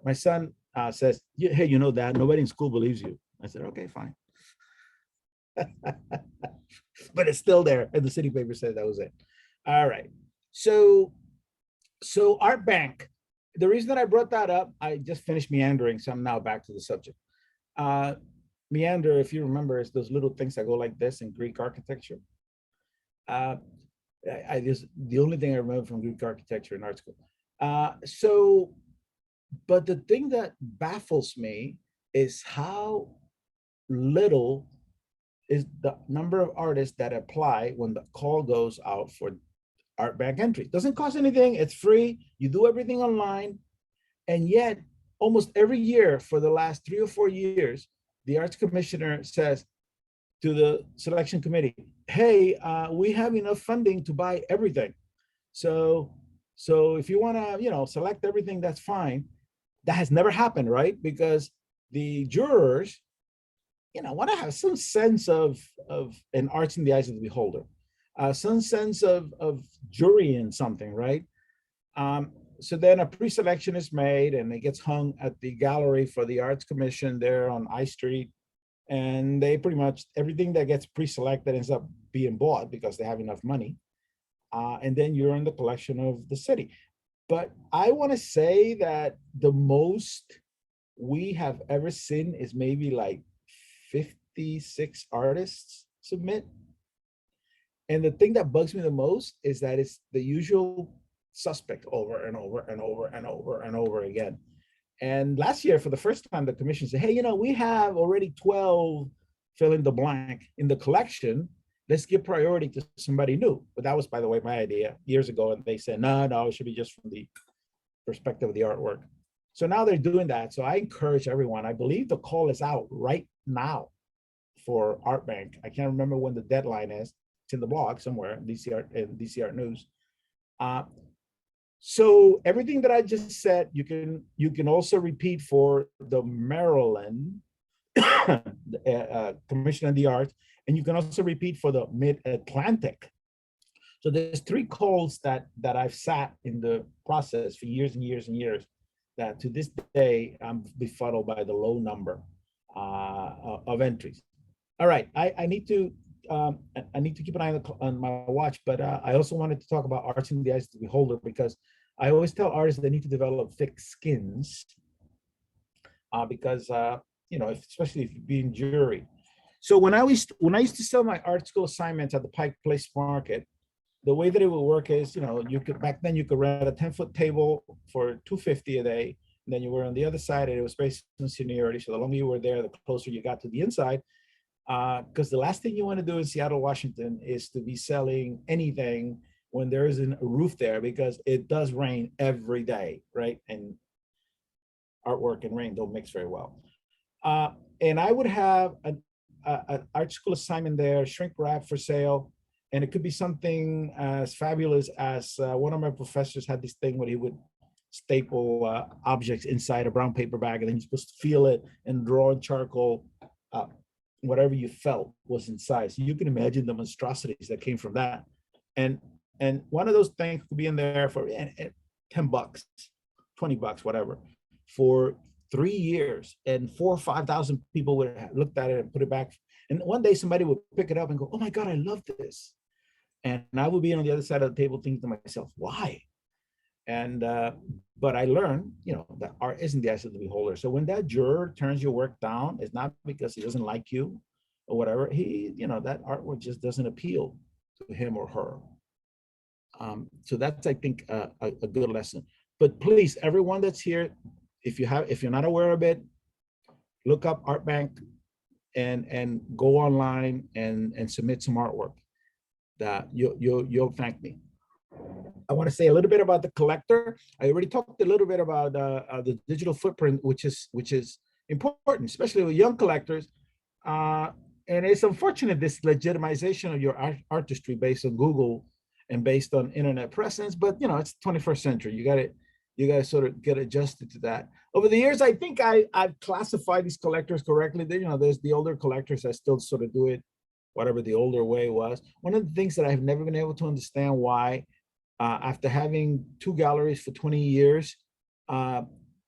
[SPEAKER 3] My son says, hey, you know that nobody in school believes you. I said, okay, fine. But it's still there, and the city paper said that was it. All right. So Art Bank, the reason that I brought that up, I just finished meandering, so I'm now back to the subject. Meander, if you remember, is those little things that go like this in Greek architecture. I just, the only thing I remember from Greek architecture in art school. But the thing that baffles me is how little is the number of artists that apply when the call goes out for Art Bank entry. It doesn't cost anything, it's free, you do everything online, and yet almost every year for the last 3 or 4 years, the Arts Commissioner says to the selection committee, hey, we have enough funding to buy everything. So if you want to, you know, select everything, that's fine. That has never happened, right? Because the jurors, you know, want to have some sense of an arts in the eyes of the beholder, some sense of jurying something, right? So then a pre-selection is made, and it gets hung at the gallery for the Arts Commission there on I Street. And they pretty much, everything that gets pre-selected ends up being bought because they have enough money. And then you're in the collection of the city. But I want to say that the most we have ever seen is maybe like 56 artists submit. And the thing that bugs me the most is that it's the usual suspect over and over and over and over and over again. And last year, for the first time, the commission said, hey, you know, we have already 12 fill in the blank in the collection. Let's give priority to somebody new. But that was, by the way, my idea years ago. And they said, no, it should be just from the perspective of the artwork. So now they're doing that. So I encourage everyone. I believe the call is out right now for Art Bank. I can't remember when the deadline is. It's in the blog somewhere, DC Art News. So everything that I just said, you can also repeat for the Maryland Commission on the Arts, and you can also repeat for the Mid-Atlantic. So there's 3 calls that I've sat in the process for years and years and years, that to this day I'm befuddled by the low number of entries. All right, I need to I need to keep an eye on, on my watch, but I also wanted to talk about arts in the eyes of the beholder, because I always tell artists they need to develop thick skins, because you know, especially if you be in jury. So when I used to sell my art school assignments at the Pike Place Market, the way that it would work is, you know, you could, back then you could rent a 10-foot table for $250 a day. And then you were on the other side, and it was based on seniority. So the longer you were there, the closer you got to the inside. Because the last thing you want to do in Seattle, Washington, is to be selling anything when there isn't a roof there, because it does rain every day, right? And artwork and rain don't mix very well. And I would have an art school assignment there, shrink wrap for sale. And it could be something as fabulous as one of my professors had this thing where he would staple objects inside a brown paper bag, and then you're supposed to feel it and draw in charcoal whatever you felt was inside. So you can imagine the monstrosities that came from that. And one of those things could be in there for $10, $20, whatever, for 3 years, and 4,000 or 5,000 people would have looked at it and put it back. And one day somebody would pick it up and go, "Oh my God, I love this." And I would be on the other side of the table thinking to myself, why? And, but I learned, you know, that art isn't the eyes of the beholder. So when that juror turns your work down, it's not because he doesn't like you or whatever. He, you know, that artwork just doesn't appeal to him or her. So that's, I think, a good lesson. But please, everyone that's here, if you're not aware of it, look up Art Bank and go online and submit some artwork. That you'll thank me. I want to say a little bit about the collector. I already talked a little bit about the digital footprint, which is important, especially with young collectors. And it's unfortunate, this legitimization of your artistry based on Google and based on internet presence. But you know, it's 21st century. You got to sort of get adjusted to that. Over the years, I think I've classified these collectors correctly. You know, there's the older collectors that still sort of do it whatever the older way was. One of the things that I've never been able to understand why, after having 2 galleries for 20 years,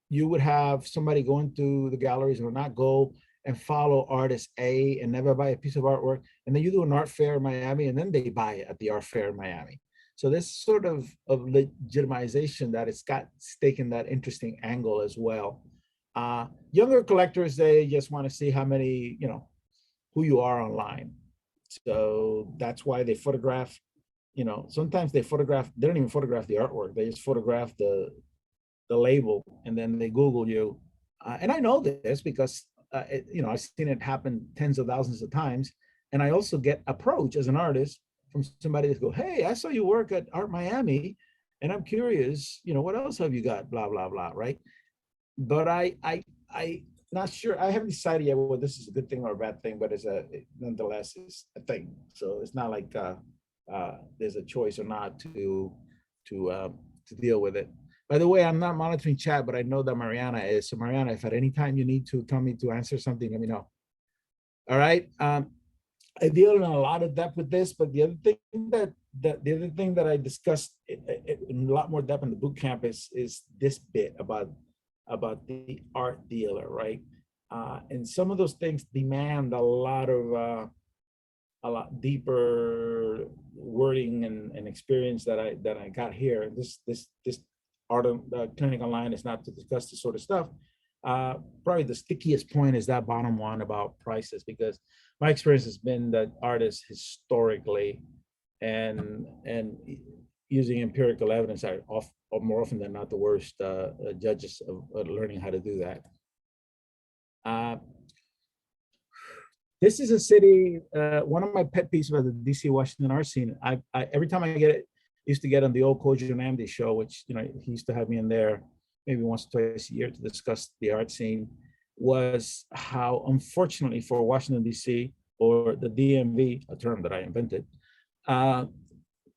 [SPEAKER 3] you would have somebody going to the galleries or not go and follow artist A and never buy a piece of artwork. And then you do an art fair in Miami, and then they buy it at the art fair in Miami. So this sort of legitimization that it's taken that interesting angle as well. Younger collectors, they just want to see how many, you know, who you are online. So that's why they photograph, you know, sometimes they don't even photograph the artwork. They just photograph the label, and then they Google you. And I know this because, you know, I've seen it happen tens of thousands of times. And I also get approached as an artist from somebody that go, "Hey, I saw you work at Art Miami, and I'm curious, you know, what else have you got, blah, blah, blah," right? But I not sure. I haven't decided yet whether this is a good thing or a bad thing, but nonetheless, it's a thing. So it's not like there's a choice or not to deal with it. By the way, I'm not monitoring chat, but I know that Mariana is. So Mariana, if at any time you need to tell me to answer something, let me know. All right. I deal in a lot of depth with this, but the other thing that I discussed in a lot more depth in the boot camp is this bit about the art dealer, right? And some of those things demand a lot deeper wording and experience that I got here. And this art clinic online is not to discuss this sort of stuff. Probably the stickiest point is that bottom one about prices, because my experience has been that artists historically and using empirical evidence are more often than not the worst judges of learning how to do that. This is a city, one of my pet peeves about the DC Washington art scene. I every time I used to get on the old Kojo Namdi show, which, you know, he used to have me in there maybe once or twice a year to discuss the art scene, was how, unfortunately for Washington, DC, or the DMV, a term that I invented,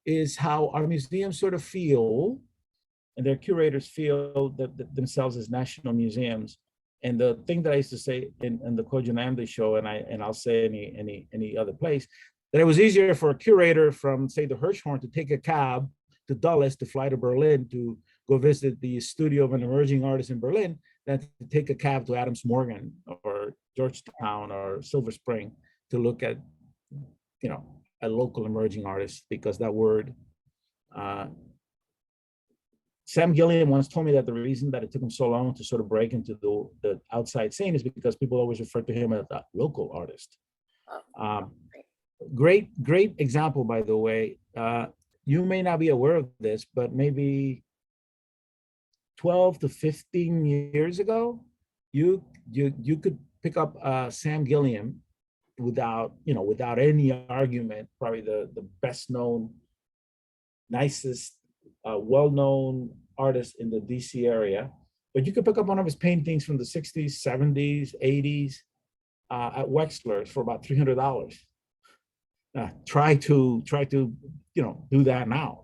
[SPEAKER 3] is how our museums sort of feel, and their curators feel that themselves as national museums. And the thing that I used to say in the Kojo Namdi show, and I'll say any other place, that it was easier for a curator from, say, the Hirshhorn to take a cab to Dulles to fly to Berlin to go visit the studio of an emerging artist in Berlin than to take a cab to Adams Morgan or Georgetown or Silver Spring to look at, you know, a local emerging artist, because that word, Sam Gilliam once told me that the reason that it took him so long to sort of break into the outside scene is because people always refer to him as a local artist. Great example, by the way. You may not be aware of this, but maybe 12 to 15 years ago, you could pick up Sam Gilliam without any argument, probably the best known, nicest, well-known artist in the DC area. But you could pick up one of his paintings from the 60s, 70s, 80s at Wexler's for about $300. Try to do that now,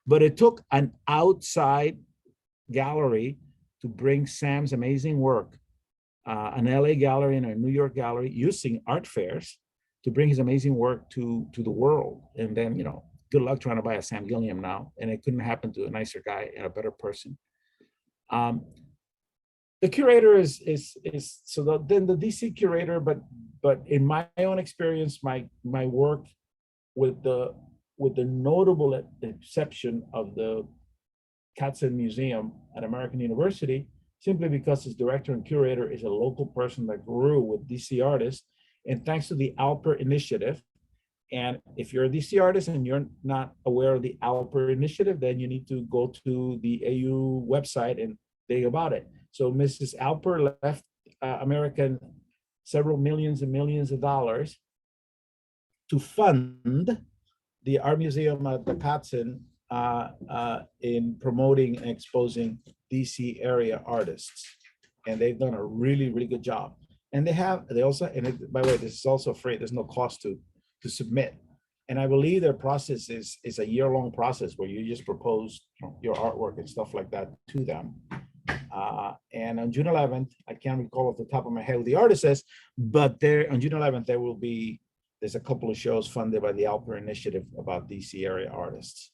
[SPEAKER 3] But it took an outside gallery to bring Sam's amazing work, an LA gallery and a New York gallery, using art fairs to bring his amazing work to the world. And then, good luck trying to buy a Sam Gilliam now. And it couldn't happen to a nicer guy and a better person. The curator is then the DC curator, but in my own experience, my work, with the notable exception of the Katzen Museum at American University, simply because its director and curator is a local person that grew with DC artists, and thanks to the Alper Initiative. And if you're a DC artist and you're not aware of the Alper Initiative, then you need to go to the AU website and dig about it. So Mrs. Alper left American several millions and millions of dollars to fund the art museum at the Katzen in promoting and exposing DC area artists. And they've done a really, really good job. And they also, by the way, this is also free. There's no cost to submit. And I believe their process is a year-long process where you just propose your artwork and stuff like that to them. And on June 11th, I can't recall off the top of my head who the artist is, but on June 11th, there's a couple of shows funded by the Alper Initiative about DC area artists.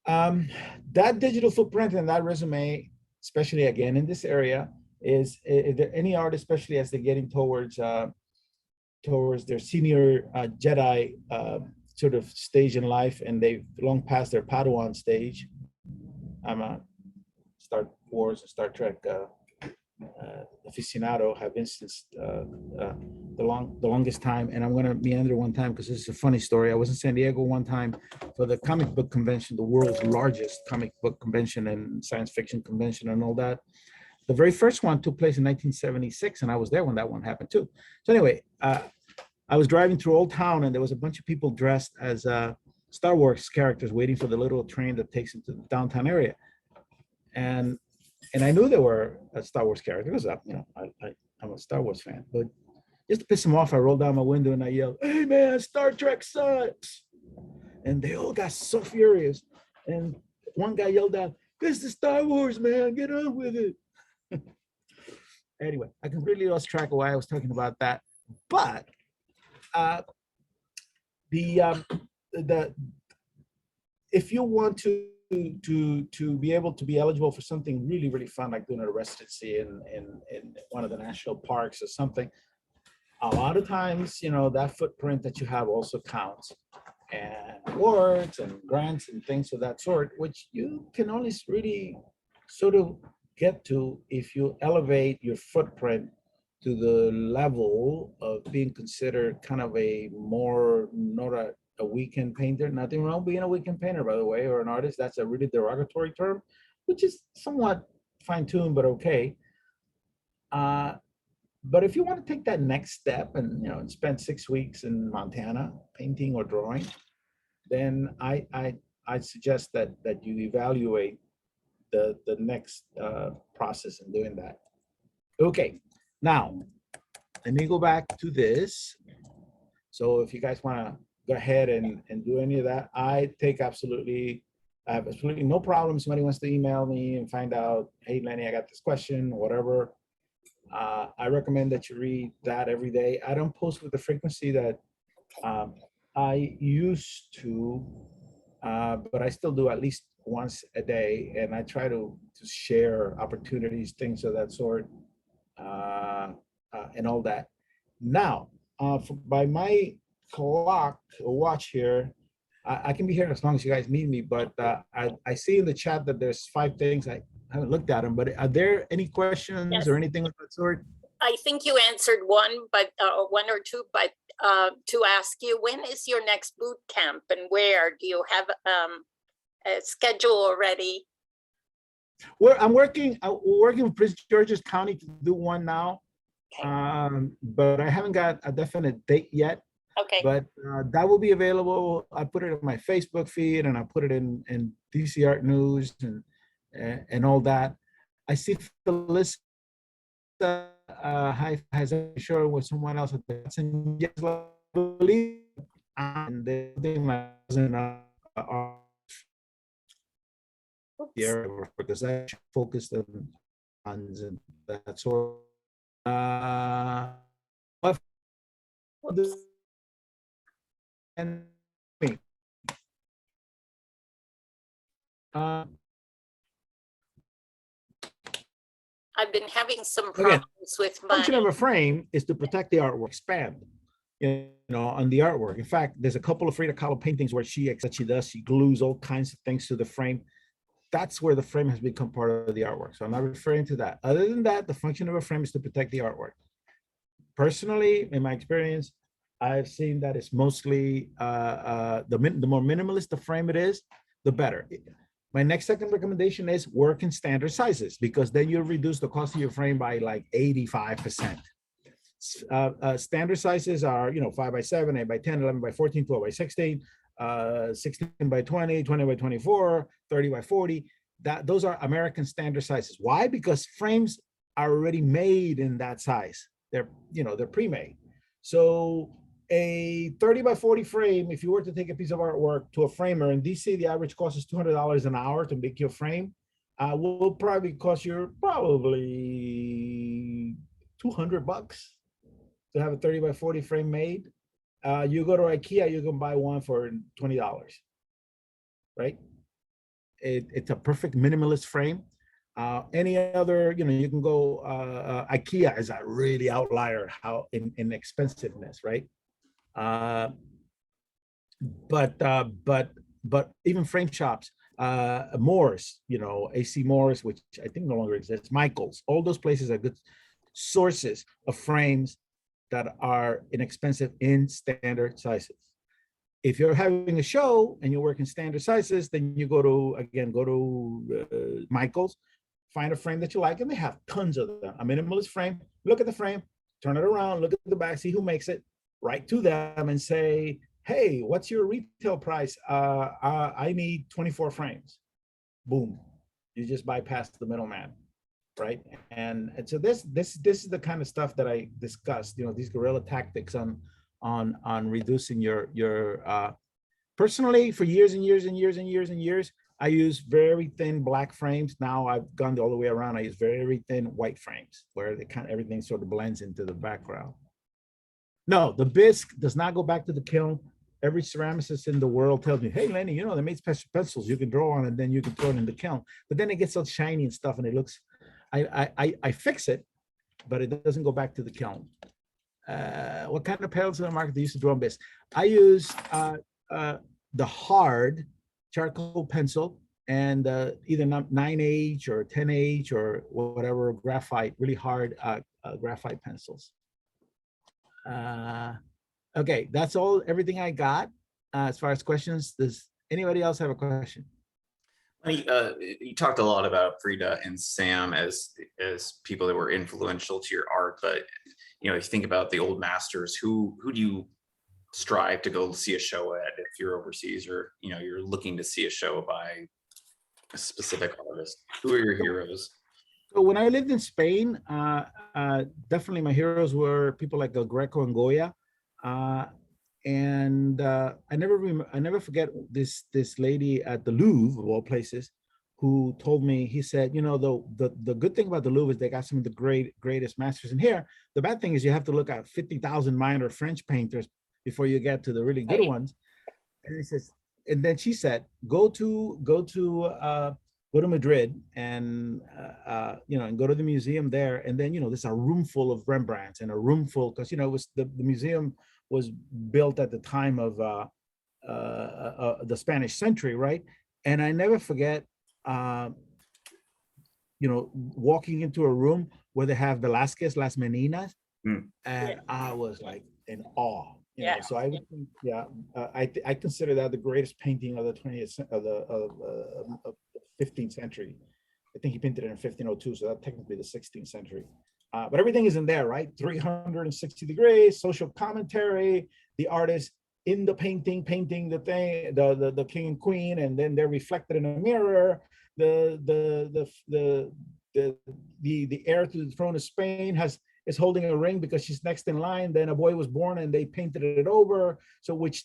[SPEAKER 3] That digital footprint and that resume, especially again in this area, is there any art, especially as they're getting towards their senior Jedi sort of stage in life, and they've long passed their Padawan stage. I'm a Star Wars and Star Trek aficionado, have been since the longest time, and I'm going to meander one time because this is a funny story. I was in San Diego one time for the comic book convention, the world's largest comic book convention and science fiction convention and all that. The very first one took place in 1976, and I was there when that one happened too. So anyway, I was driving through Old Town, and there was a bunch of people dressed as Star Wars characters waiting for the little train that takes them to the downtown area. And I knew they were a Star Wars character. Because I'm a Star Wars fan. But just to piss them off, I rolled down my window and I yelled, "Hey man, Star Trek sucks!" And they all got so furious. And one guy yelled out, "This is Star Wars, man. Get on with it." Anyway, I completely lost track of why I was talking about that. But if you want to be able to be eligible for something really, really fun, like doing a residency in one of the national parks or something, a lot of times, that footprint that you have also counts, and awards and grants and things of that sort, which you can only really sort of get to if you elevate your footprint to the level of being considered kind of not a weekend painter. Nothing wrong being a weekend painter, by the way, or an artist. That's a really derogatory term, which is somewhat fine-tuned, but okay. But if you want to take that next step and spend 6 weeks in Montana painting or drawing, then I suggest that you evaluate the next process in doing that. Okay, now let me go back to this. So if you guys want to go ahead and do any of that, I have absolutely no problem. Somebody wants to email me and find out, "Hey Lenny, I got this question," whatever. I recommend that you read that every day. I don't post with the frequency that I used to, but I still do at least once a day, and I try to share opportunities, things of that sort, and all that. Now, by my clock or watch here, I can be here as long as you guys need me, but I see in the chat that there's 5 things. I haven't looked at them, but are there any questions
[SPEAKER 2] Yes.
[SPEAKER 3] or anything of that sort?
[SPEAKER 2] I think you answered one, but one or two, but to ask you, when is your next boot camp and where? Do you have a schedule already?
[SPEAKER 3] I'm working with Prince George's County to do one now.
[SPEAKER 2] Okay.
[SPEAKER 3] But I haven't got a definite date yet.
[SPEAKER 2] Okay.
[SPEAKER 3] But that will be available. I put it in my Facebook feed and I put it in DC Art News and all that. I see Felissa has a show with someone else at the yes, I believe, and the thing like the area because I focused on that sort.
[SPEAKER 2] Whoops.
[SPEAKER 3] And
[SPEAKER 2] I've been having some
[SPEAKER 3] again,
[SPEAKER 2] problems with
[SPEAKER 3] the
[SPEAKER 2] my.
[SPEAKER 3] function of a frame is to protect the artwork, expand, on the artwork. In fact, there's a couple of Frida Kahlo paintings where she glues all kinds of things to the frame. That's where the frame has become part of the artwork. So I'm not referring to that. Other than that, the function of a frame is to protect the artwork. Personally, in my experience, I've seen that it's mostly the more minimalist the frame it is, the better. My second recommendation is work in standard sizes, because then you'll reduce the cost of your frame by like 85%. Standard sizes are 5 by 7, 8 by 10, 11 by 14, 12 by 16, 16 by 20, 20 by 24, 30 by 40. Those are American standard sizes. Why? Because frames are already made in that size. They're pre-made. So a 30 by 40 frame, if you were to take a piece of artwork to a framer in DC, the average cost is $200 an hour to make your frame. Will probably cost you probably $200 to have a 30 by 40 frame made. You go to IKEA, you can buy one for $20, right? It's a perfect minimalist frame. Any other, you can go, IKEA is a really outlier how in expensiveness, right? But even frame shops, Moore's, AC Moore's, which I think no longer exists, Michael's, all those places are good sources of frames that are inexpensive in standard sizes. If you're having a show and you work in standard sizes, then you go to Michael's, find a frame that you like, and they have tons of them. A minimalist frame, look at the frame, turn it around, look at the back, see who makes it, write to them and say, hey, what's your retail price? I need 24 frames. Boom. You just bypass the middleman, right? And so this is the kind of stuff that I discussed, these guerrilla tactics on reducing your personally, for years and years and years and years and years, I use very thin black frames. Now I've gone all the way around. I use very thin white frames where everything sort of blends into the background. No, the bisque does not go back to the kiln. Every ceramicist in the world tells me, hey, Lenny, they made special pencils you can draw on and then you can throw it in the kiln. But then it gets all shiny and stuff and it looks, I fix it, but it doesn't go back to the kiln. What kind of pens in the market do you use to draw on bisque? I use the hard charcoal pencil and either 9H or 10H or whatever graphite, really hard graphite pencils. Okay, that's everything I got as far as questions. Does anybody else have a question?
[SPEAKER 1] You talked a lot about Frida and Sam as people that were influential to your art, but if you think about the old masters, who do you strive to go see a show at if you're overseas, or you're looking to see a show by a specific artist? Who are your heroes?
[SPEAKER 3] So when I lived in Spain, definitely my heroes were people like Greco and Goya, and I never forget this lady at the Louvre of all places who told me, he said, the good thing about the Louvre is they got some of the greatest masters in here. The bad thing is you have to look at 50,000 minor French painters before you get to the really good ones. And he says, and then she said, go to go to Madrid and and go to the museum there, and then there's a room full of Rembrandts and a room full, because it was the museum was built at the time of the Spanish century, right? And I never forget, walking into a room where they have Velázquez Las Meninas, and I was like in awe. So I would think, I consider that the greatest painting of the 20th of the 15th century. I think he painted it in 1502, so that's technically the 16th century. But everything is in there, right? 360 degrees, social commentary, the artist in the painting the thing, the king and queen, and then they're reflected in a mirror. The heir to the throne of Spain is holding a ring because she's next in line. Then a boy was born and they painted it over. So which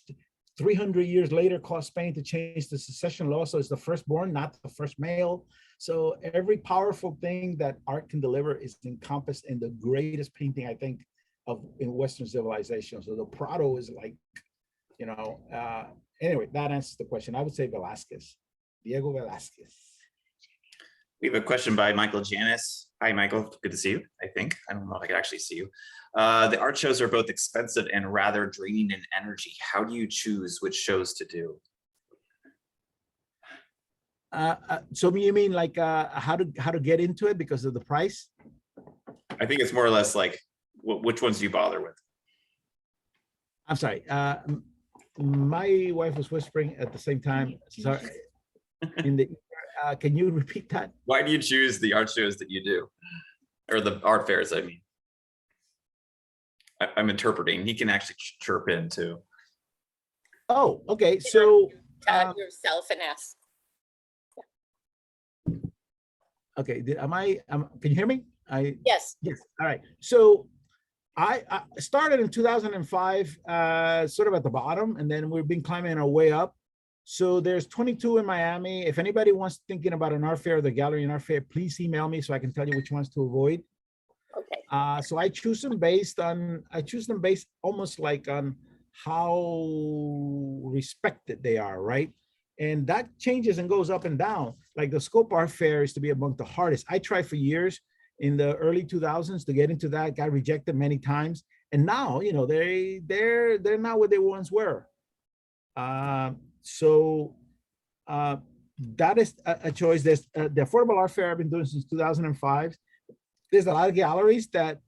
[SPEAKER 3] 300 years later caused Spain to change the succession law. So it's the firstborn, not the first male. So every powerful thing that art can deliver is encompassed in the greatest painting, I think, in Western civilization. So the Prado is like, anyway, that answers the question. I would say Velázquez, Diego Velázquez.
[SPEAKER 1] We have a question by Michael Janis. Hi, Michael. Good to see you, I think. I don't know if I can actually see you. The art shows are both expensive and rather draining in energy. How do you choose which shows to do?
[SPEAKER 3] So you mean like how to get into it because of the price?
[SPEAKER 1] I think it's more or less like, which ones do you bother with?
[SPEAKER 3] I'm sorry. My wife was whispering at the same time. Sorry. Can you repeat that?
[SPEAKER 1] Why do you choose the art shows that you do? Or the art fairs, I mean. I'm interpreting. He can actually chirp in too.
[SPEAKER 3] Oh, okay. So
[SPEAKER 2] yourself and ask.
[SPEAKER 3] Okay. Can you hear me?
[SPEAKER 2] Yes.
[SPEAKER 3] Yes. All right. So I started in 2005, sort of at the bottom, and then we've been climbing our way up. So there's 22 in Miami. If anybody wants thinking about an art fair or the gallery and art fair, please email me so I can tell you which ones to avoid.
[SPEAKER 2] Okay.
[SPEAKER 3] So I choose them based almost like on how respected they are, right? And that changes and goes up and down. Like the Scope Art Fair is to be among the hardest. I tried for years in the early 2000s to get into that, got rejected many times. And now, they're not what they once were. So that is a choice. There's the Affordable Art Fair I've been doing since 2005. There's a lot of galleries that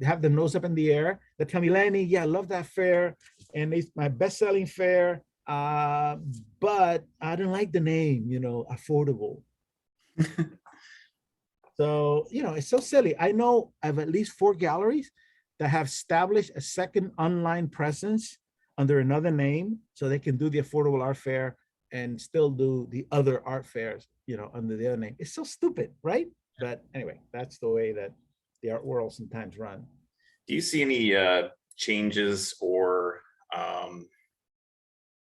[SPEAKER 3] have the nose up in the air that tell me, Lenny, yeah, I love that fair. And it's my best-selling fair. But I don't like the name, affordable. So, it's so silly. I know I have at least 4 galleries that have established a second online presence under another name so they can do the Affordable Art Fair and still do the other art fairs, under the other name. It's so stupid, right? But anyway, that's the way that the art world sometimes run.
[SPEAKER 1] Do you see any changes or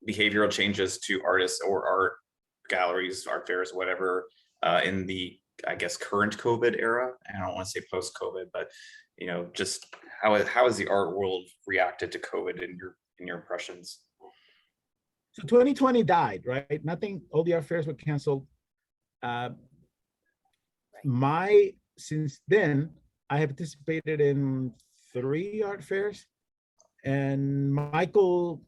[SPEAKER 1] behavioral changes to artists or art galleries, art fairs, whatever, in the, I guess, current COVID era? I don't want to say post-COVID, but just how has the art world reacted to COVID in your impressions?
[SPEAKER 3] So 2020 died, right? All the art fairs were canceled. Since then, I have participated in 3 art fairs, and Michael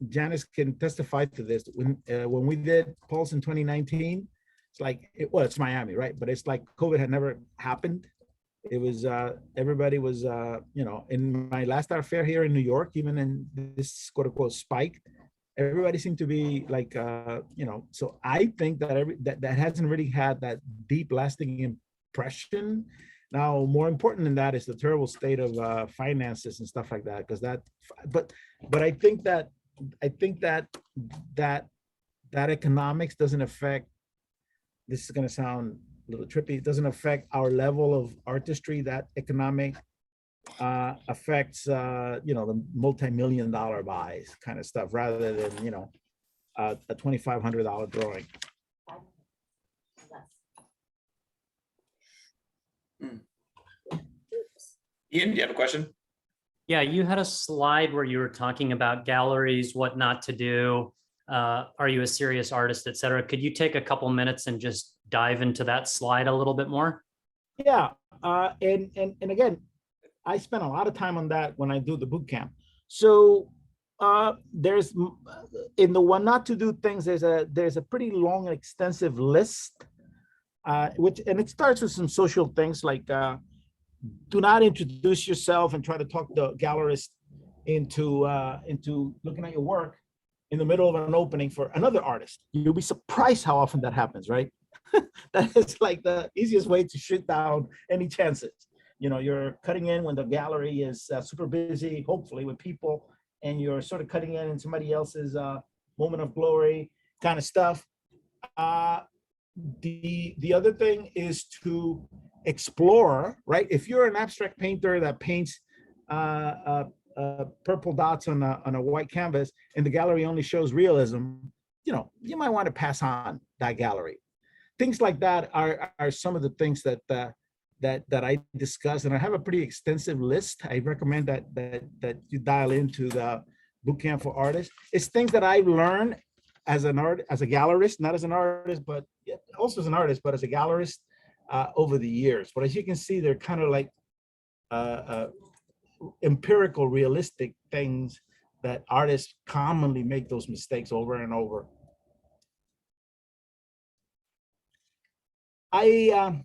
[SPEAKER 3] Janis can testify to this. When we did Pulse in 2019, it's like, it's Miami, right? But it's like COVID had never happened. It was, everybody was, in my last art fair here in New York, even in this quote unquote spike, everybody seemed to be like, so I think that that hasn't really had that deep lasting impression. Now, more important than that is the terrible state of finances and stuff like that. But I think that economics doesn't affect, this is going to sound a little trippy, it doesn't affect our level of artistry. That economic affects the multi-million-dollar buys kind of stuff, rather than a $2,500 drawing.
[SPEAKER 1] Ian, do you have a question?
[SPEAKER 4] Yeah, you had a slide where you were talking about galleries, what not to do. Are you a serious artist, et cetera? Could you take a couple minutes and just dive into that slide a little bit more?
[SPEAKER 3] Yeah, and again, I spend a lot of time on that when I do the boot camp. So there's in the one not to do things, there's a pretty long and extensive list, which and it starts with some social things like do not introduce yourself and try to talk the gallerist into looking at your work in the middle of an opening for another artist. You'll be surprised how often that happens, right? That is like the easiest way to shoot down any chances. You know, you're cutting in when the gallery is super busy, hopefully with people, and you're sort of cutting in somebody else's moment of glory kind of stuff. The other thing is to explore, right? If you're an abstract painter that paints purple dots on a white canvas and the gallery only shows realism, you know, you might want to pass on that gallery. Things like that are some of the things that I discuss, and I have a pretty extensive list. I recommend that you dial into the Bootcamp for Artists. It's things that I learned as a gallerist, not as an artist, but also as an artist, but as a gallerist over the years. But as you can see, they're kind of like empirical, realistic things that artists commonly make those mistakes over and over. I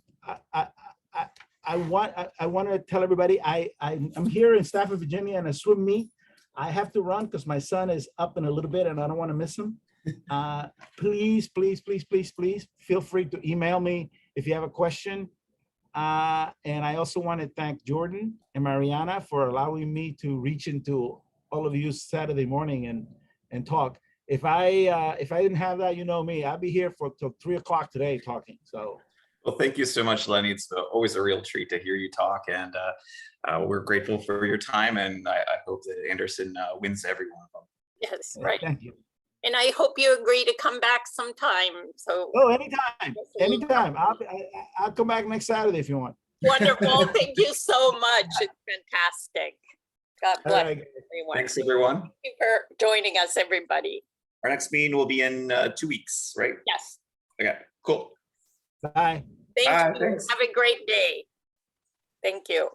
[SPEAKER 3] want to tell everybody I'm here in Stafford, Virginia, in a swim meet. I have to run because my son is up in a little bit and I don't want to miss him. Please feel free to email me if you have a question. And I also want to thank Jordan and Mariana for allowing me to reach into all of you Saturday morning and talk. If I didn't have that, you know me, I'd be here till 3 o'clock today talking. So.
[SPEAKER 1] Well, thank you so much, Lenny. It's always a real treat to hear you talk, and we're grateful for your time, and I hope that Anderson wins every one of them.
[SPEAKER 2] Yes, right.
[SPEAKER 3] Thank you.
[SPEAKER 2] And I hope you agree to come back sometime. So.
[SPEAKER 3] Oh, anytime. I'll come back next Saturday if you want.
[SPEAKER 2] Wonderful. Thank you so much. It's fantastic. God bless
[SPEAKER 3] Right.
[SPEAKER 2] everyone.
[SPEAKER 1] Thanks, everyone.
[SPEAKER 2] Thank you for joining us, everybody.
[SPEAKER 1] Our next meeting will be in 2 weeks, right?
[SPEAKER 2] Yes.
[SPEAKER 1] Okay, cool.
[SPEAKER 3] Bye.
[SPEAKER 2] Thank
[SPEAKER 1] Bye,
[SPEAKER 2] you.
[SPEAKER 1] thanks.
[SPEAKER 2] Have a great day. Thank you.